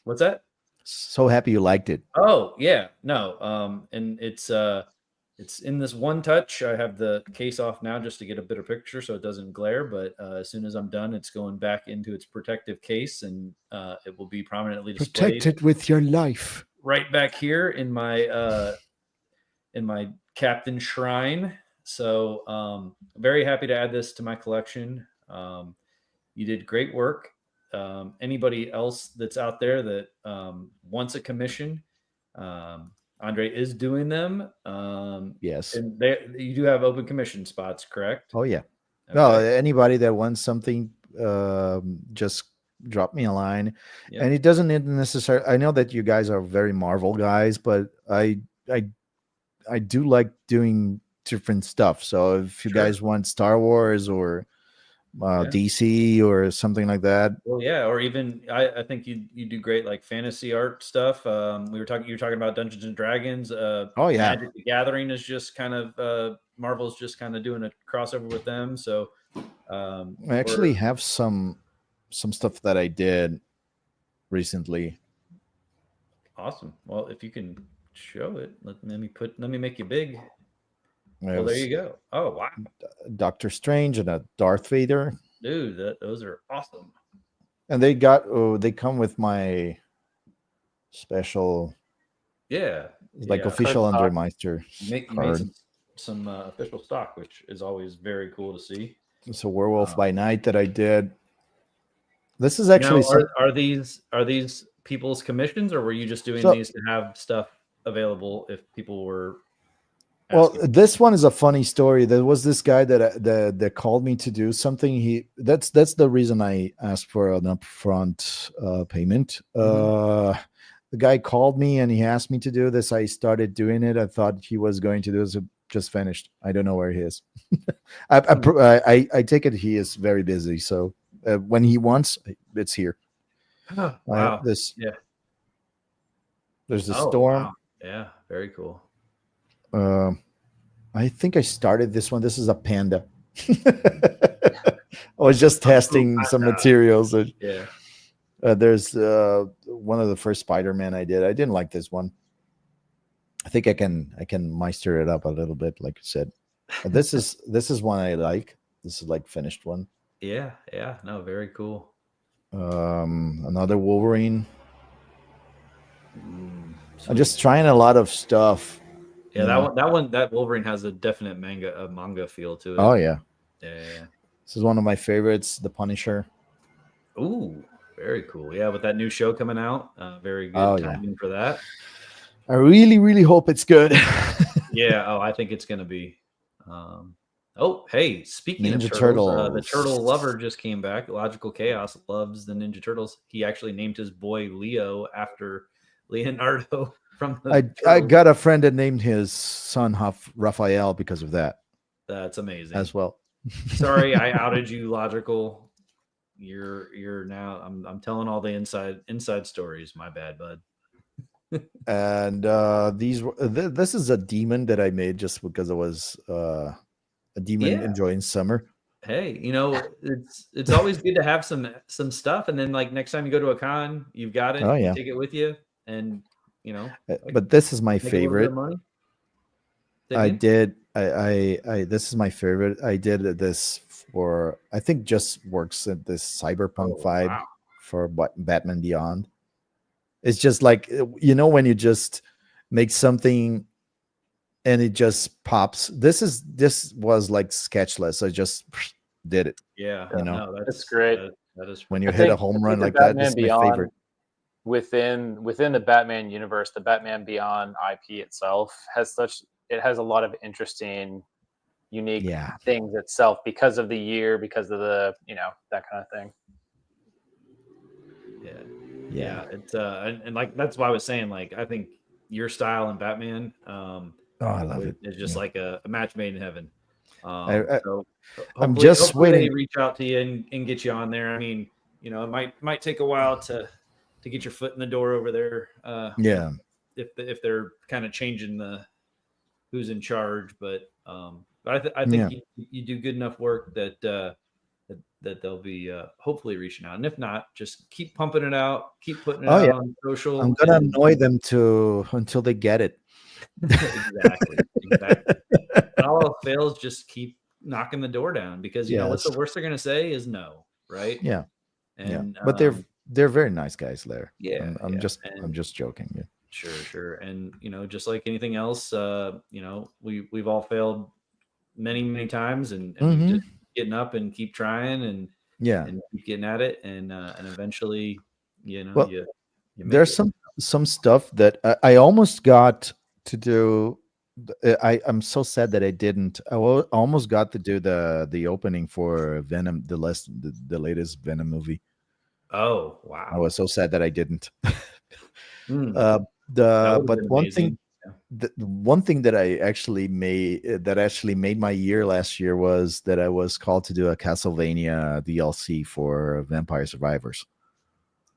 What's that? So happy you liked it. Oh yeah, no. And it's in this one touch. I have the case off now just to get a better picture so it doesn't glare. But as soon as I'm done, it's going back into its protective case, and it will be prominently displayed Protected with your life. right back here in my captain shrine. So very happy to add this to my collection. You did great work. Anybody else that's out there that wants a commission, Andre is doing them. Yes. And you do have open commission spots, correct? Oh yeah. No, Okay. anybody that wants something, just drop me a line. Yep. And it doesn't necessarily. I know that you guys are very Marvel guys, but I do like doing different stuff. So if you Sure. guys want Star Wars or Yeah. DC or something like that, Well, yeah, or even I think you do great like fantasy art stuff. You were talking about Dungeons and Dragons. oh yeah, Magic the Gathering is just kind of Marvel's just kind of doing a crossover with them. So I we're actually have some stuff that I did recently. awesome. Well, if you can show it, let me make you big. I Well, there have you go. Oh wow, Doctor Strange and a Darth Vader, dude, those are awesome. and they come with my special, Yeah, like, yeah. official Cardstock. Andre Meister You made card. some official stock, which is always very cool to see. It's a Werewolf Um, by Night that I did. This is actually Now, are these people's commissions, or were you just doing so. these to have stuff available if people were Well, asking? this one is a funny story. There was this guy that called me to do something. That's the reason I asked for an upfront payment. Mhm. The guy called me and he asked me to do this. I started doing it. I thought he was going to do this. It just finished. I don't know where he is. I take it he is very busy. So when he wants, it's here. Wow. This Yeah. There's a Oh storm. wow. Yeah. Very cool. I think I started this one. This is a panda. I was just testing some materials. Yeah. There's one of the first Spider-Man I did. I didn't like this one. I think I can meister it up a little bit, like you said. But this is one I like. This is like finished one. Yeah. Yeah. No. Very cool. Another Wolverine. I'm Sweet. just trying a lot of stuff. Yeah. That Wolverine has a definite manga feel to it. Oh yeah. Yeah. This is one of my favorites, The Punisher. Ooh. Very cool. Yeah. With that new show coming out, very good Oh, yeah. timing for that. I really, really hope it's good. Yeah. Oh, I think it's gonna be. Oh, hey, speaking of Ninja turtles, the Turtles. turtle lover just came back. Logical Chaos loves the Ninja Turtles. He actually named his boy Leo after Leonardo from the I Turtles. got a friend that named his son Raphael because of that That's amazing. as well. Sorry, I outed you, Logical. You're now. I'm telling all the inside stories. My bad, bud. And this is a demon that I made just because it was a demon Yeah. enjoying summer. Hey, it's always good to have some stuff, and then like next time you go to a con, you've got it. Oh, You yeah. take it with you, and But this is my make a little bit favorite. of money. Say I again? did. I this is my favorite. I did this for, I think, just works at this cyberpunk Oh, vibe wow. for Batman Beyond. It's just like when you just make something and it just pops. This was like sketchless. I just did it. Yeah, no, It's great. that is When pretty you I hit a think home run the like that, this Batman is my Beyond favorite. within the Batman universe, the Batman Beyond IP itself has a lot of interesting, unique Yeah. things itself because of the year, because of the that kind of thing. Yeah, it's and like that's why I was saying, like, I think your style in Batman Oh, I love it. is just like a match made in heaven. I, So I'm hopefully just they waiting. reach out to you and get you on there. I mean, it might take a while to get your foot in the door over there. Yeah. If they're kind of changing the who's in charge, but I Yeah. think you do good enough work that that they'll be hopefully reaching out. And if not, just keep pumping it out, keep putting it Oh out yeah. on social. I'm gonna annoy them until they get it. Exactly. And all else fails, just keep knocking the door down, because what's Yes. the worst they're going to say is no, right? Yeah. And But they're very nice guys there. yeah, I'm and just joking. Yeah. sure. And just like anything else, we've all failed many times, and we Mm-hmm. just keep getting up and keep trying and Yeah. keep getting at it, and eventually, Well, you make there's it. some stuff that I almost got to do. I'm so sad that I didn't. Almost got to do the opening for Venom, the latest Venom movie. Oh I wow. was so sad that I didn't. Hmm. uh, That would have but been amazing. Yeah. the one thing that I actually made my year last year was that I was called to do a Castlevania DLC for Vampire Survivors.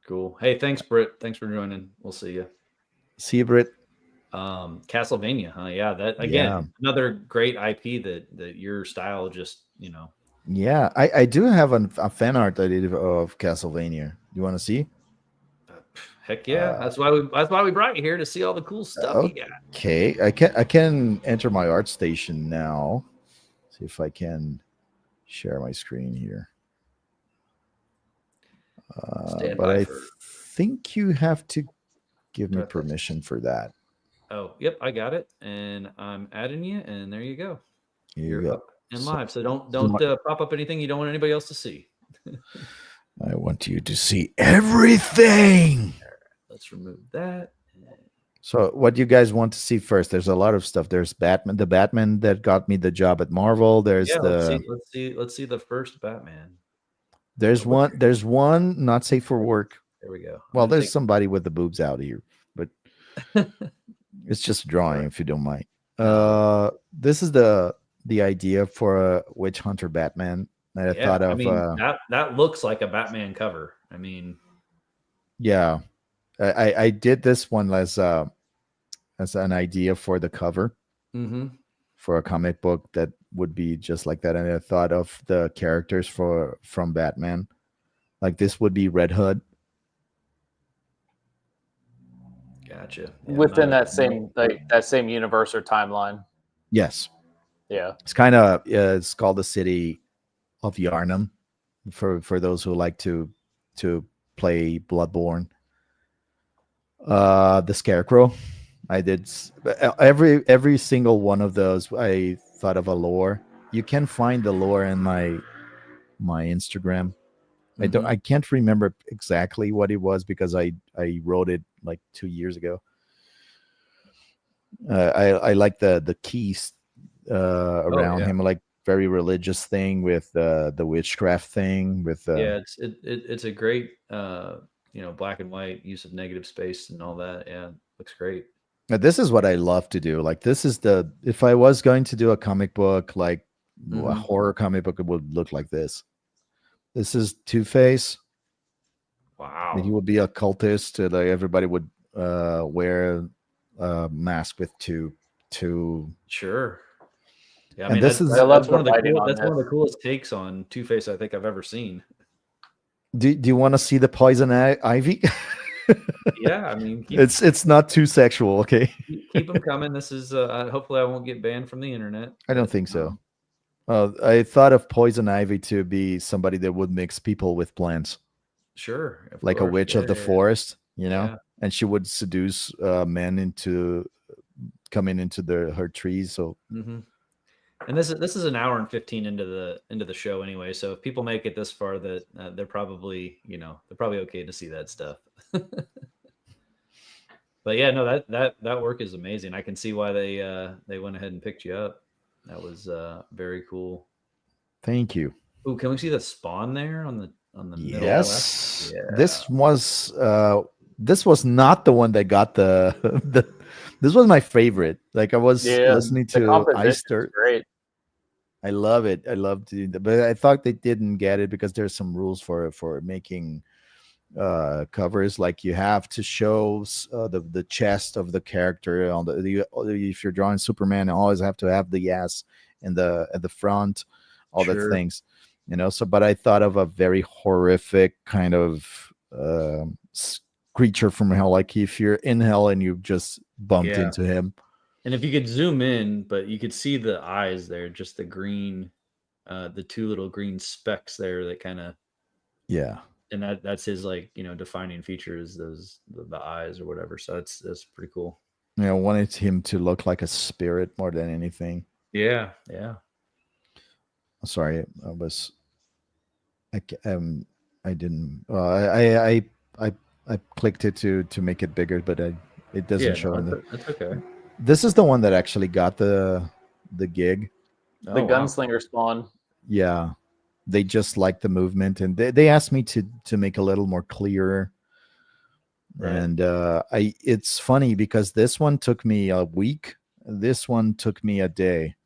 Cool. Hey, thanks, Britt. Thanks for joining. We'll see you. See you, Britt. Castlevania, huh? Yeah, that Yeah. again, another great IP that your style just, Yeah, I do have a fan art I did of Castlevania. You want to see? heck yeah. That's why we brought you here, to see all the cool stuff you got. Okay, I can enter my art station now. See if I can share my screen here. Stand But by I for. think you have to give Do I me have to- permission for that. Oh, yep, I got it, and I'm adding you, and there you go. Here you You're go. up and So- live. So don't my- pop up anything you don't want anybody else to see. I want you to see everything. Let's remove that. So, what do you guys want to see first? There's a lot of stuff. There's Batman, the Batman that got me the job at Marvel. There's Yeah, the let's see the first Batman. there's one not safe for work. There we go. Well, there's somebody with the boobs out here, but it's just a drawing, Sorry. if you don't mind. No. This is the idea for a Witch Hunter Batman that I thought of. I mean, that looks like a Batman cover. I mean, yeah, I did this one as an idea for the cover for a comic book that would be just like that, and I thought of the characters from Batman. Like this would be Red Hood. gotcha. Yeah, Within that same universe or timeline. Yes. Yeah. It's kind of it's called the city of Yarnum for those who like to play Bloodborne. The Scarecrow. I did every single one of those. I thought of a lore. You can find the lore in my Instagram. I can't remember exactly what it was, because I wrote it like 2 years ago. I like the keys around him, like very religious thing with the witchcraft thing with it's a great black and white use of negative space and all that. Yeah, looks great. This is what I love to do. Like this is if I was going to do a comic book, like a horror comic book, it would look like this. This is Two-Face. Wow. And he would be a cultist. Like everybody would wear a mask with two. Sure. Yeah, I And mean, this that's one of the coolest takes on Two-Face I think I've ever seen. Do you want to see the poison ivy? Yeah, I mean, it's not too sexual. Okay, keep them coming. This is hopefully I won't get banned from the internet. I don't think so. I thought of poison ivy to be somebody that would mix people with plants. Sure, like a witch of the forest, and she would seduce men into coming into her trees. So Mm-hmm. And this is an hour and 15 into the show anyway. So if people make it this far, that they're probably okay to see that stuff. But yeah, no, that work is amazing. I can see why they went ahead and picked you up. That was very cool. thank you. Oh, can we see the spawn there on the middle left? Yes, Yeah. this was not the one that got the this was my favorite. Like I was listening the to composition is Eister. great. I love it. I love doing that, but I thought they didn't get it because there's some rules for making covers. Like you have to show the chest of the character on if you're drawing Superman, you always have to have the ass in at the front, all the things, so but I thought of a very horrific kind of creature from hell, like if you're in hell and you just bumped into him. And if you could zoom in, but you could see the eyes there, just the green, the two little green specks there that kind of, and that's his defining feature is the eyes or whatever. So that's pretty cool. I wanted him to look like a spirit more than anything. Yeah. Sorry, I didn't. I clicked it to make it bigger, but it doesn't show. That's okay. This is the one that actually got the gig. The gunslinger spawn. Yeah. They just like the movement, and they asked me to make a little more clear. Right. And it's funny because this one took me a week. This one took me a day.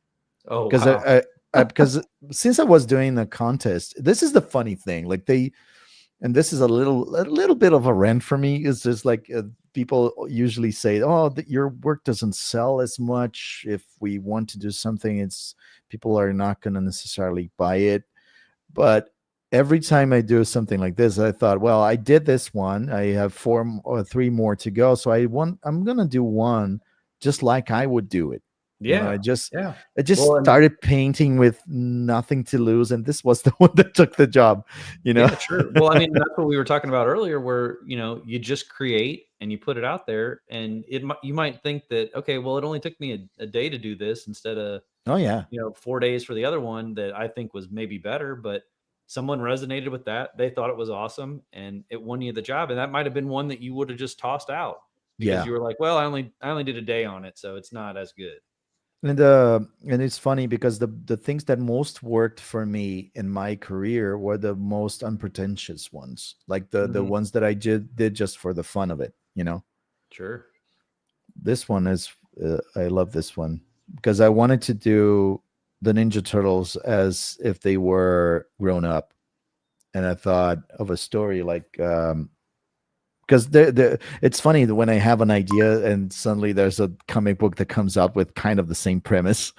Oh, because wow. Because since I was doing the contest, this is the funny thing. Like and this is a little bit of a rant for me. Is just like people usually say, "Oh, your work doesn't sell as much. If we want to do something, people are not going to necessarily buy it." But every time I do something like this, I thought, well, I did this one. I have 4 or 3 more to go. So I'm going to do one just like I would do it. Yeah. I just started painting with nothing to lose. And this was the one that took the job, Yeah, sure. Well, I mean, that's what we were talking about earlier, where, you just create and you put it out there, and you might think that, okay, well, it only took me a day to do this instead of, 4 days for the other one that I think was maybe better, but someone resonated with that. They thought it was awesome and it won you the job. And that might've been one that you would have just tossed out because you were like, well, I only did a day on it, so it's not as good. And it's funny because the things that most worked for me in my career were the most unpretentious ones, like the ones that I did just for the fun of it, Sure. This one is I love this one because I wanted to do the Ninja Turtles as if they were grown up, and I thought of a story like because it's funny that when I have an idea and suddenly there's a comic book that comes out with kind of the same premise.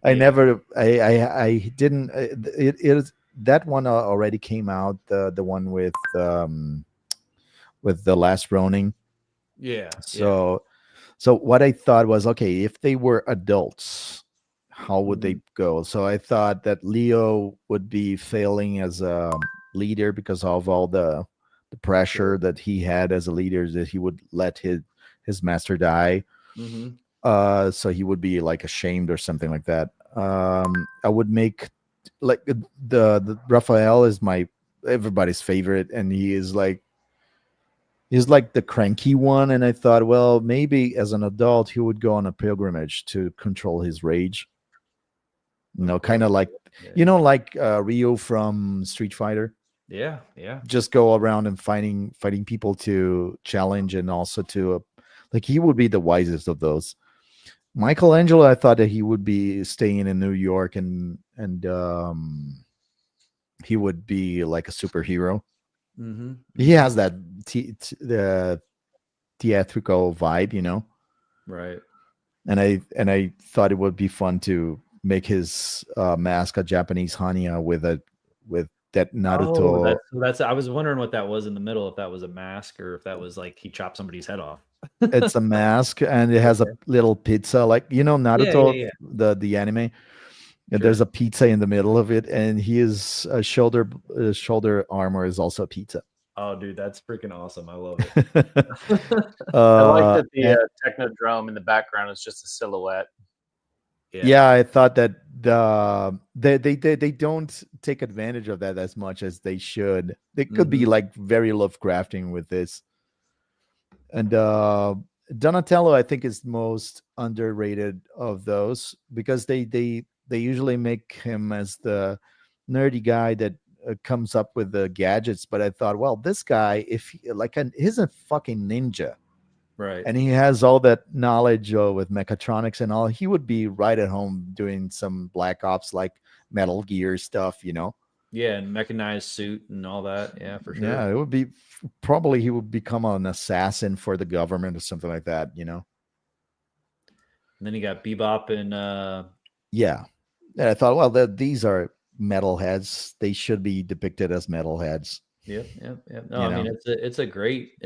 I didn't. That one already came out. The one with the Last Ronin. Yeah. So what I thought was, okay, if they were adults, how would they go? So I thought that Leo would be failing as a leader because of all the pressure that he had as a leader, that he would let his master die. So he would be like ashamed or something like that. I would make like the Raphael is everybody's favorite, and he's like the cranky one. And I thought, well, maybe as an adult he would go on a pilgrimage to control his rage. Kind of like like Ryo from Street Fighter. Yeah. Just go around and fighting people to challenge, and also to like he would be the wisest of those. Michelangelo, I thought that he would be staying in New York and he would be like a superhero. He has that the theatrical vibe, Right. And I thought it would be fun to make his mask a Japanese Hanya with that Naruto. That's I was wondering what that was in the middle, if that was a mask or if that was like he chopped somebody's head off. It's a mask, and it has a little pizza, like Naruto, the anime. Sure. There's a pizza in the middle of it, and his shoulder armor is also a pizza. Oh, dude, that's freaking awesome. I love it. I like that the And technodrome in the background is just a silhouette. yeah, I thought that they don't take advantage of that as much as they should. They could be like very Lovecrafting with this. And Donatello, I think, is most underrated of those because they usually make him as the nerdy guy that comes up with the gadgets. But I thought, well, this guy, if he, he's a fucking ninja, Right. and he has all that knowledge with mechatronics and all, he would be right at home doing some Black Ops like Metal Gear stuff, you know. Yeah, and mechanized suit and all that. Yeah, for sure. Yeah, it would be probably he would become an assassin for the government or something like that, you know. And then you got Bebop and Yeah. And I thought, well, these are metalheads. They should be depicted as metalheads. Yep. No, I mean it's a great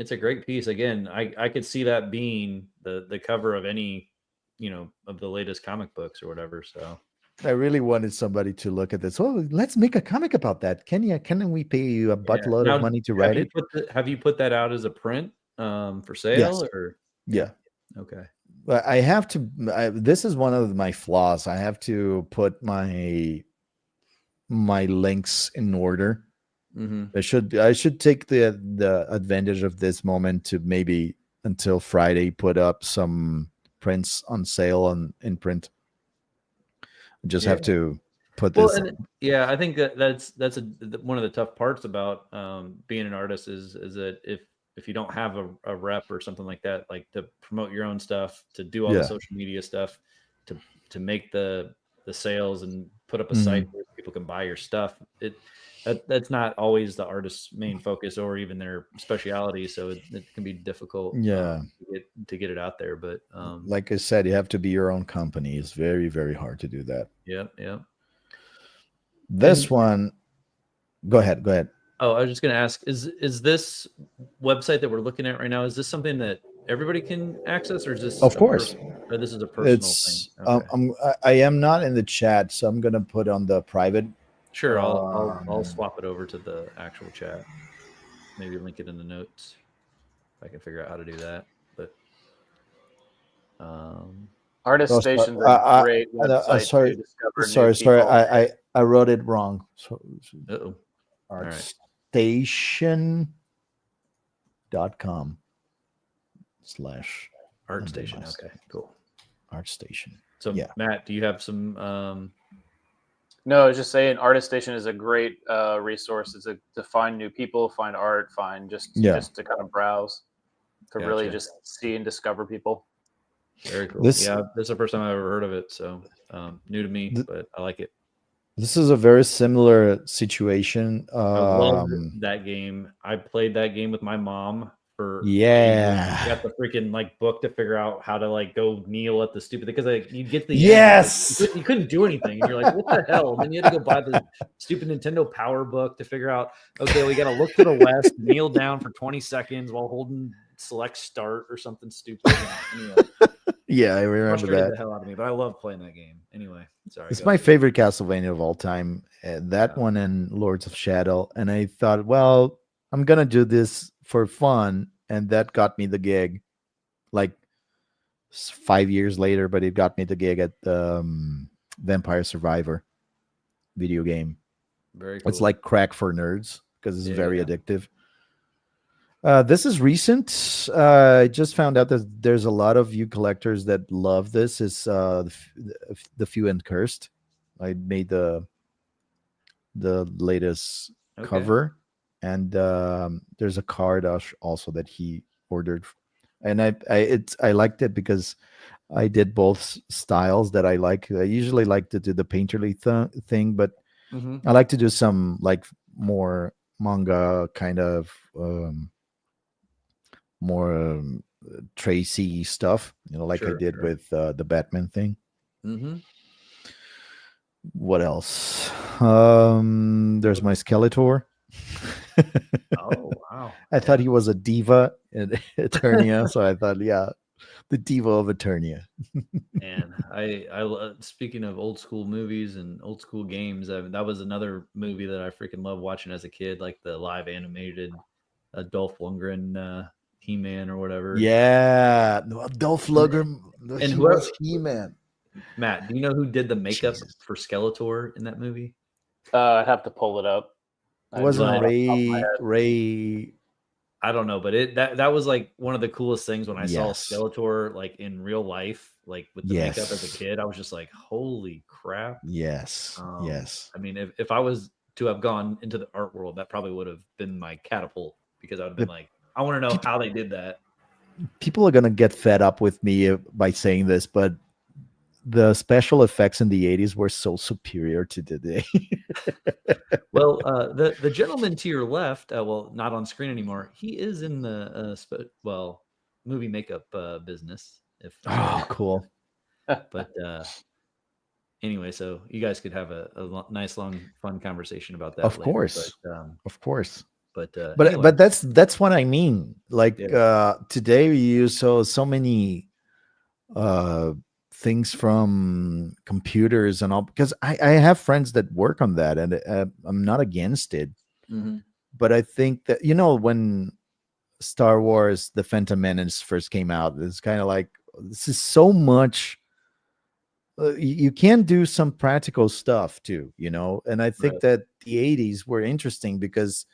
piece. Again, I could see that being the cover of any, of the latest comic books or whatever. So I really wanted somebody to look at this. Oh, let's make a comic about that. Can we pay you a buttload of money to write it? Have you put that out as a print for sale? Yes. Or Yeah. Okay. But I have to. This is one of my flaws. I have to put my links in order. I should take the advantage of this moment to maybe until Friday put up some prints on sale in print. Just have to put this. Well, I think that's one of the tough parts about being an artist is that if you don't have a rep or something like that, like to promote your own stuff, to do all the social media stuff, to make the sales and put up a site where people can buy your stuff, that's not always the artist's main focus or even their speciality. So it can be difficult to get it out there. But like I said, you have to be your own company. It's very, very hard to do that. Yeah. This one, go ahead. Oh, I was just going to ask, is this website that we're looking at right now, is this something that everybody can access, or is this of course or this is a personal thing? Okay. I am not in the chat, so I'm going to put on the private. Sure, I'll swap it over to the actual chat. Maybe link it in the notes if I can figure out how to do that. But Artist Station's a great website to discover. Sorry. I wrote it wrong. So, artstation.com/ArtStation. Okay, cool. ArtStation. So Matt, do you have some No, I was just saying Artist Station is a great resource. It's to find new people, find art, just to kind of browse, to really just see and discover people. Very cool. This is the first time I've ever heard of it, so new to me, but I like it. This is a very similar situation. I love that game. I played that game with my mom for I got the freaking book to figure out how to go kneel at the stupid, because you get the end, you couldn't do anything, and you're like, what the hell? And then you had to go buy the stupid Nintendo Power book to figure out, okay, we got to look to the west, kneel down for 20 seconds while holding select start or something stupid. Anyway, yeah, I remember that. The hell out of me, but I love playing that game. Anyway, sorry. It's my favorite Castlevania of all time. That one and Lords of Shadow. And I thought, well, I'm gonna do this for fun, and that got me the gig. 5 years later, but it got me the gig at the Vampire Survivor video game. Very cool. It's like crack for nerds because it's very addictive. This is recent. I just found out that there's a lot of you collectors that love this. It's the Few and Cursed. I made the latest cover, and there's a card also that he ordered, and I liked it because I did both styles that I like. I usually like to do the painterly thing, but I like to do some more manga kind of more Tracy stuff, I did with the Batman thing. What else? There's my Skeletor. Oh wow! I thought he was a diva in Eternia, so I thought, the diva of Eternia. And I speaking of old school movies and old school games, that was another movie that I freaking loved watching as a kid, like the live animated Dolph Lundgren He-Man or whatever. Yeah, no, Dolph Lundgren. And He whoever, was He-Man. Matt, do you know who did the makeup Jesus. for Skeletor in that movie? I'd have to pull it up. It wasn't I don't know off the top of my head. Ray. I don't know, but that was like one of the coolest things when I saw Yes. Skeletor like in real life, like with the makeup as a Yes. kid. I was just like, holy crap. Yes. Yes. I mean, if I was to have gone into the art world, that probably would have been my catapult, because I would have been like, I want to know how they did that. People are gonna get fed up with me by saying this, but the special effects in the 80s were so superior to today. Well, the gentleman to your left, well, not on screen anymore. He is in the movie makeup business. If Oh, cool. but anyway, so you guys could have a nice, long, fun conversation about that. Of later, course, of course. But But that's what I mean. Like today we use so many things from computers and all, because I have friends that work on that, and I'm not against it. Mm-hmm. But I think that, when Star Wars The Phantom Menace first came out, it's kind of like, this is so much. You can do some practical stuff too, and I think that the 80s were interesting because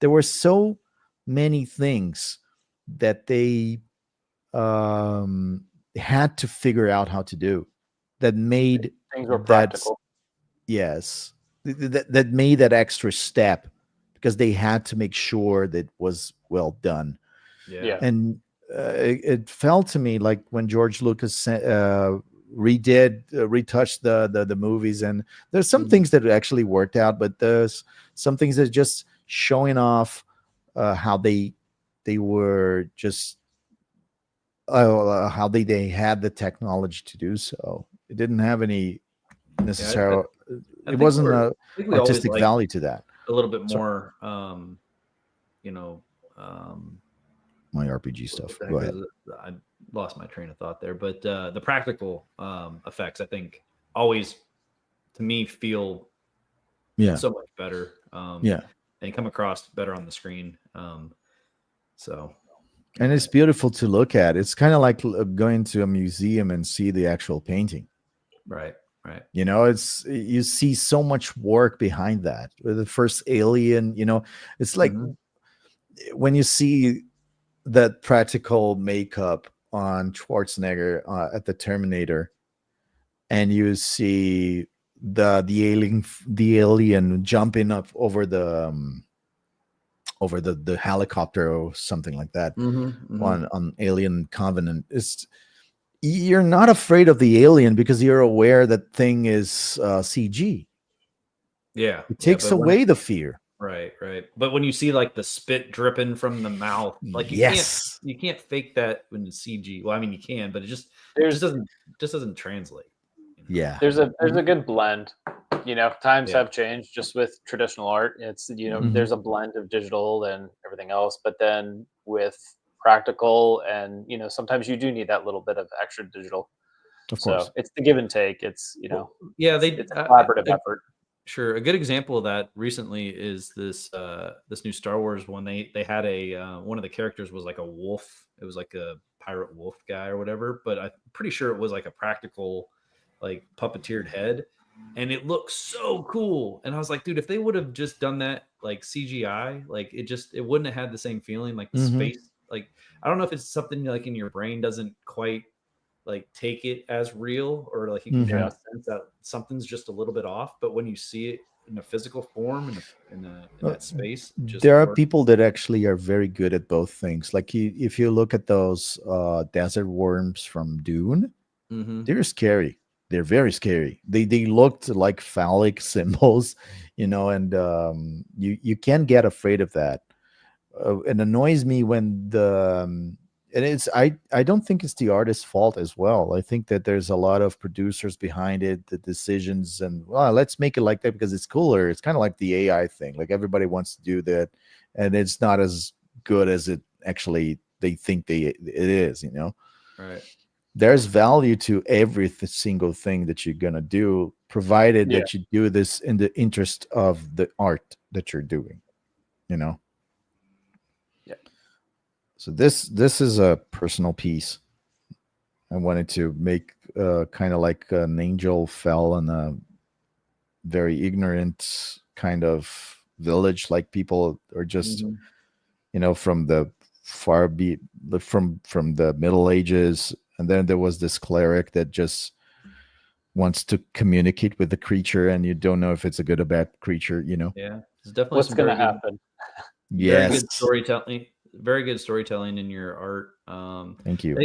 there were so many things that they had to figure out how to do that made things were practical. Yes, that made that extra step, because they had to make sure that it was well done. Yeah. And it felt to me like when George Lucas retouched the movies, and there's some things that actually worked out, but there's some things that just showing off how they were just how they had the technology to do so. It didn't have any necessary. It wasn't a artistic value to that. A little bit more, my RPG stuff. Go ahead. I lost my train of thought there, but the practical effects, I think, always to me feel so much better. And come across better on the screen. And it's beautiful to look at. It's kind of like going to a museum and see the actual painting. Right. It's, you see so much work behind that. With the first Alien, it's like when you see that practical makeup on Schwarzenegger at the Terminator, and you see the alien jumping up over the helicopter or something like that on Alien Covenant. You're not afraid of the alien because you're aware that thing is CG. Yeah, it takes away the fear. Right. But when you see like the spit dripping from the mouth, like you can't fake that when it's CG. Well, I mean you can, but it just doesn't translate. Yeah, there's a good blend. Times have changed just with traditional art. It's there's a blend of digital and everything else, but then with practical and sometimes you do need that little bit of extra digital. Of course, so it's the give and take. It's it's a collaborative effort. Sure. A good example of that recently is this new Star Wars one. They had a one of the characters was like a wolf. It was like a pirate wolf guy or whatever, but I'm pretty sure it was like a practical, like puppeteered head, and it looks so cool. And I was like, dude, if they would have just done that like CGI, like it wouldn't have had the same feeling. Like the space, like I don't know if it's something like in your brain doesn't quite like take it as real, or like you can kind of sense that something's just a little bit off. But when you see it in a physical form in that space, there are people that actually are very good at both things. Like if you look at those desert worms from Dune, they're scary. They're very scary. They looked like phallic symbols, and you can get afraid of that. It annoys me when and it's I don't think it's the artist's fault as well. I think that there's a lot of producers behind it, the decisions, and let's make it like that because it's cooler. It's kind of like the AI thing. Like everybody wants to do that, and it's not as good as it actually they think it is. Right. There's value to every single thing that you're gonna do, provided that you do this in the interest of the art that you're doing. So this is a personal piece. I wanted to make kind of like an angel fell on a very ignorant kind of village, like people are just Mhm. from the far be from the Middle Ages, and then there was this cleric that just wants to communicate with the creature, and you don't know if it's a good or bad creature. Yeah, there's definitely What's some going to happen? very Yes, good storytelling. Very good storytelling in your art. thank you.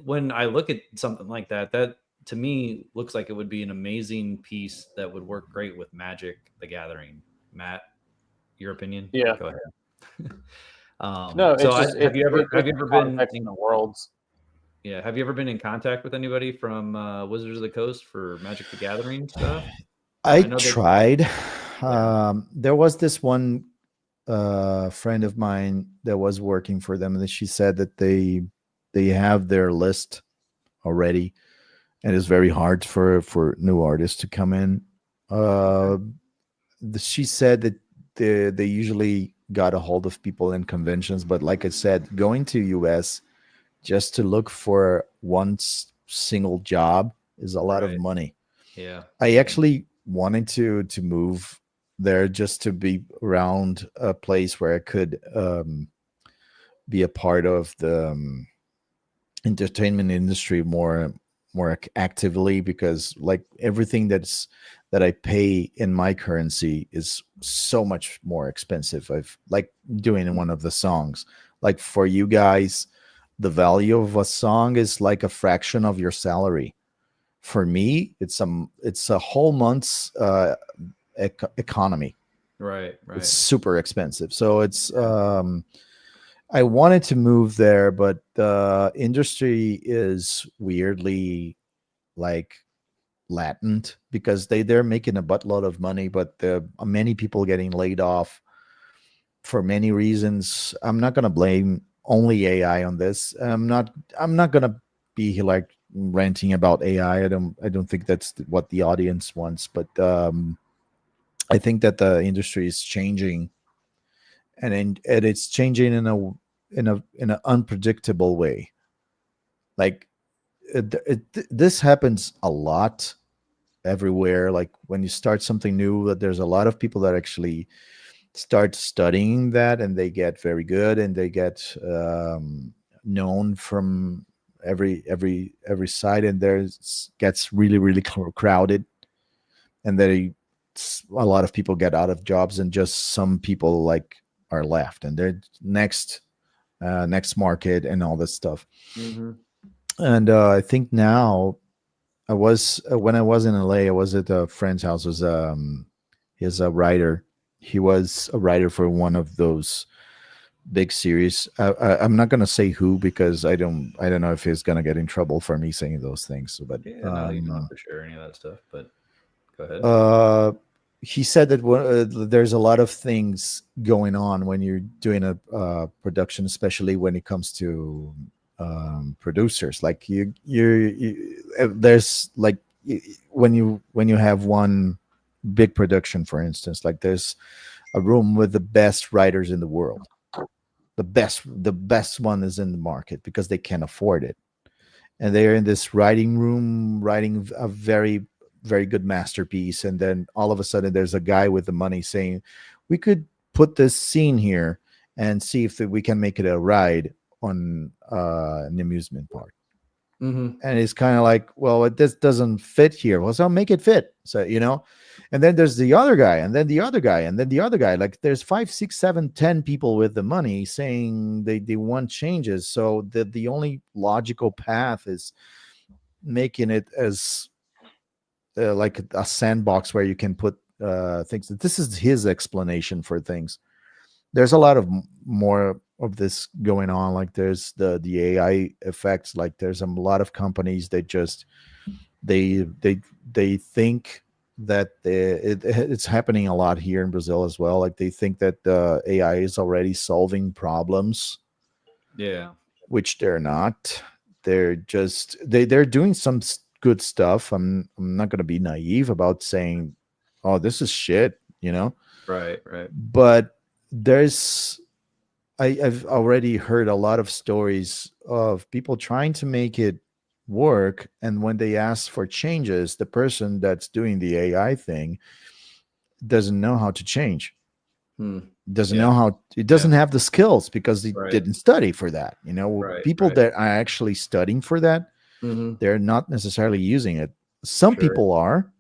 When I look at something like that, that to me looks like it would be an amazing piece that would work great with Magic: The Gathering. Matt, your opinion? Yeah. Go ahead. No, So it's just have you ever it's the been context in the worlds. yeah, have you ever been in contact with anybody from Wizards of the Coast for Magic: The Gathering stuff? I I know that. tried. Yeah. There was this one friend of mine that was working for them, and she said that they have their list already, and it's very hard for new artists to come in. Uh, she said that they usually got a hold of people in conventions, but like I said, going to US just to look for one single job is a lot of Right. money. Yeah. I actually wanted to move there just to be around a place where I could be a part of the entertainment industry more actively, because like everything that I pay in my currency is so much more expensive. I've like doing one of the songs, like for you guys, the value of a song is like a fraction of your salary. For me, it's a whole month's economy. Right. It's Right. super expensive. So it's Yeah. I wanted to move there, but the industry is weirdly like latent, because they're making a buttload of money, but there are many people getting laid off for many reasons. I'm not going to blame only AI on this. I'm not going to be like ranting about AI. I don't think that's what the audience wants, but I think that the industry is changing, and it's changing in an unpredictable way. Like this happens a lot everywhere. Like when you start something new, that there's a lot of people that actually start studying that, and they get very good, and they get known from every side, and there's gets really really crowded, and then a lot of people get out of jobs, and just some people like are left, and they're next market and all this stuff. Hmm. And I think now I was when I was in LA, I was at a friend's house. Was he's a writer. He was a writer for one of those big series. I'm not gonna say who, because I don't know if he's gonna get in trouble for me saying those things. But Yeah. No, you don't have to share any of that stuff. But go ahead. uh, he said that there's a lot of things going on when you're doing a production, especially when it comes to producers. Like there's like when you have one big production, for instance, like there's a room with the best writers in the world. The best one is in the market because they can afford it, and they're in this writing room writing a very very good masterpiece, and then all of a sudden there's a guy with the money saying, we could put this scene here and see if we can make it a ride on an amusement park. Hmm. And it's kind of like, well, this doesn't fit here. Well, so make it fit. So. And then there's the other guy, and then the other guy, and then the other guy. Like there's 5, 6, 7, 10 people with the money saying they want changes. So the only logical path is making it as like a sandbox where you can put things. This is his explanation for things. There's a lot of more of this going on. Like there's the AI effects. Like there's a lot of companies that just they think that it's happening a lot here in Brazil as well. Like they think that the AI is already solving problems, Yeah. which they're not. They're doing some good stuff. I'm not going to be naive about saying, oh, this is shit, Right. Right. but there's I've already heard a lot of stories of people trying to make it work, and when they ask for changes, the person that's doing the AI thing doesn't know how to change. Hmm. Doesn't Yeah. know how. It doesn't have the skills because he Right. didn't study for that. Right. People Right. that are actually studying for that, Mm-hmm. they're not necessarily using it. Some Sure. people are.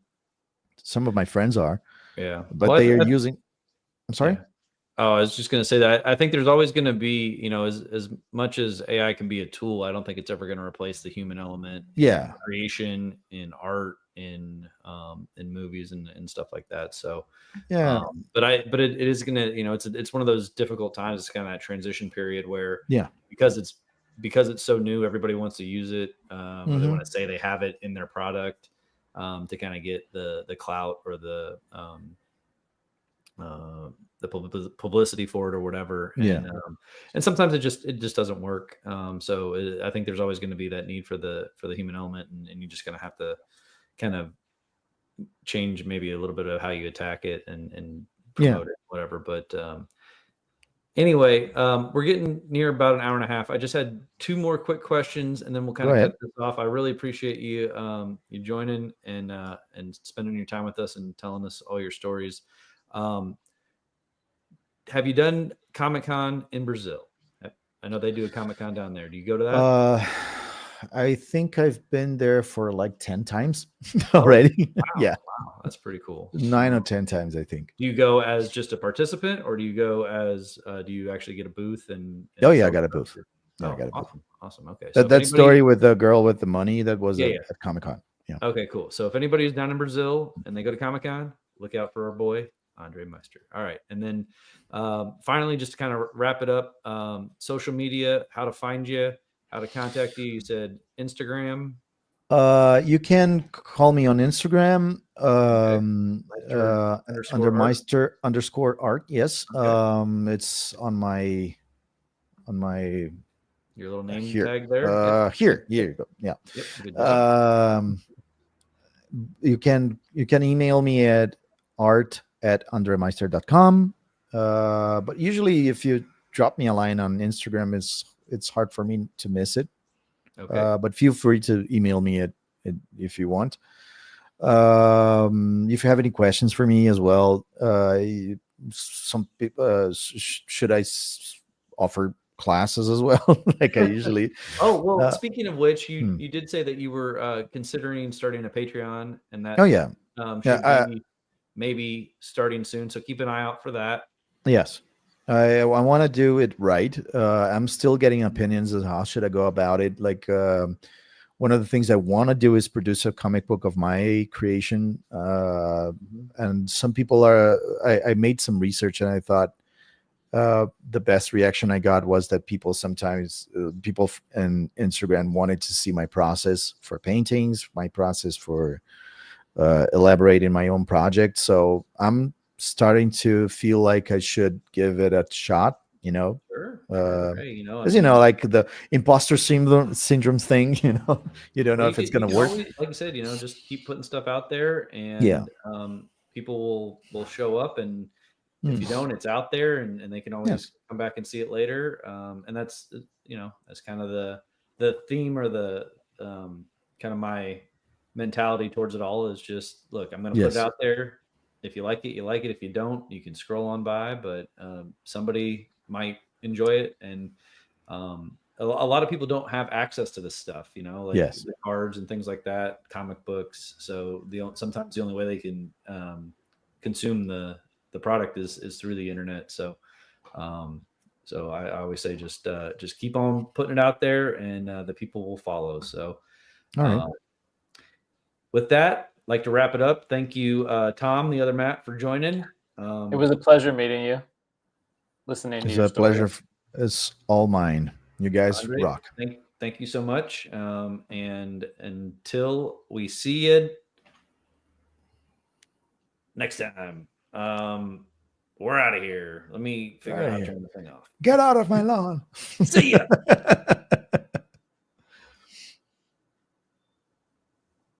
Some of my friends are, Yeah. but Well, they are using. I'm sorry. yeah. Oh, I was just going to say that I think there's always going to be, as much as AI can be a tool, I don't think it's ever going to replace the human element in Yeah, creation, in art, in movies and stuff like that. So, yeah, but it is going to, it's one of those difficult times. It's kind of that transition period where yeah. because it's so new, everybody wants to use it, or they Hmm. want to say they have it in their product, to kind of get the clout or uh, the publicity for it or whatever, Yeah, and sometimes it just doesn't work. I think there's always going to be that need for the human element, and you're just going to have to kind of change maybe a little bit of how you attack it and yeah. promote it, whatever. But anyway, we're getting near about an hour and a half. I just had two more quick questions, and then we'll kind Go of ahead. cut this off. I really appreciate you joining and spending your time with us and telling us all your stories. Um, have you done Comic Con in Brazil? I know they do a Comic Con down there. Do you go to that? Uh, I think I've been there for like 10 times Oh, already. wow, Yeah, wow, that's pretty cool. 9 or 10 times, I think. Do you go as just a participant, or do you go as do you actually get a booth and Oh and yeah, I sell got a stuff? booth. Yeah, I Oh, got a booth. awesome, awesome. Okay, so That if that anybody, story with the girl with the money, that was yeah, yeah, at Comic Con. Yeah. okay, cool. So if anybody's down in Brazil and they go to Comic Con, look out for our boy Andre Meister. All right, and then finally, just to kind of wrap it up, social media, how to find you, how to contact you. You said Instagram. You can call me on Instagram, Okay. Meister under underscore art. Meister_art. Yes. Okay. It's on my Your little name here. tag there. Yep. Yep. Here Yep. you go. Yeah. Yep. Good job. You can email me at art@andremeister.com. But usually, if you drop me a line on Instagram, it's hard for me to miss it. Okay. But feel free to email me if you want. If you have any questions for me as well, some people, should I offer classes as well, like I usually? Oh, well, Uh, speaking of which, you hmm. you did say that you were considering starting a Patreon, and Oh that yeah, yeah. should be maybe starting soon. So keep an eye out for that. Yes. I want to do it right. I'm still getting opinions of how should I go about it. Like, one of the things I want to do is produce a comic book of my creation. Mhm. And some people are. I made some research, and I thought the best reaction I got was that people in Instagram wanted to see my process for paintings, my process for elaborating my own project. So I'm starting to feel like I should give it a shot. Sure, sure. Uh, Hey, I as mean, like the imposter syndrome thing. You don't well, know you if can it's you gonna can work. always, like you said, just keep putting stuff out there, Yeah. and people will show up, and if Mm. you don't, it's out there, and they can Yes. always come back and see it later. And that's kind of the theme or the kind of my mentality towards it all is just look, I'm going to put it Yes. out there. If you like it, you like it. If you don't, you can scroll on by, but somebody might enjoy it. And a lot of people don't have access to this stuff, like Yes. the cards and things like that, comic books. So sometimes the only way they can consume the product is through the internet. Um, so I always say just keep on putting it out there, and the people will follow. So All right. uh, with that, I'd like to wrap it up. Thank you, Tom, the other Matt, for joining. It was a pleasure meeting you, listening to It's your a pleasure. story. It's all mine. You guys Andre, rock. thank you so much. And until we see you next time, we're out of here. Let me figure out how to turn the thing off. Get out of my lawn. See ya.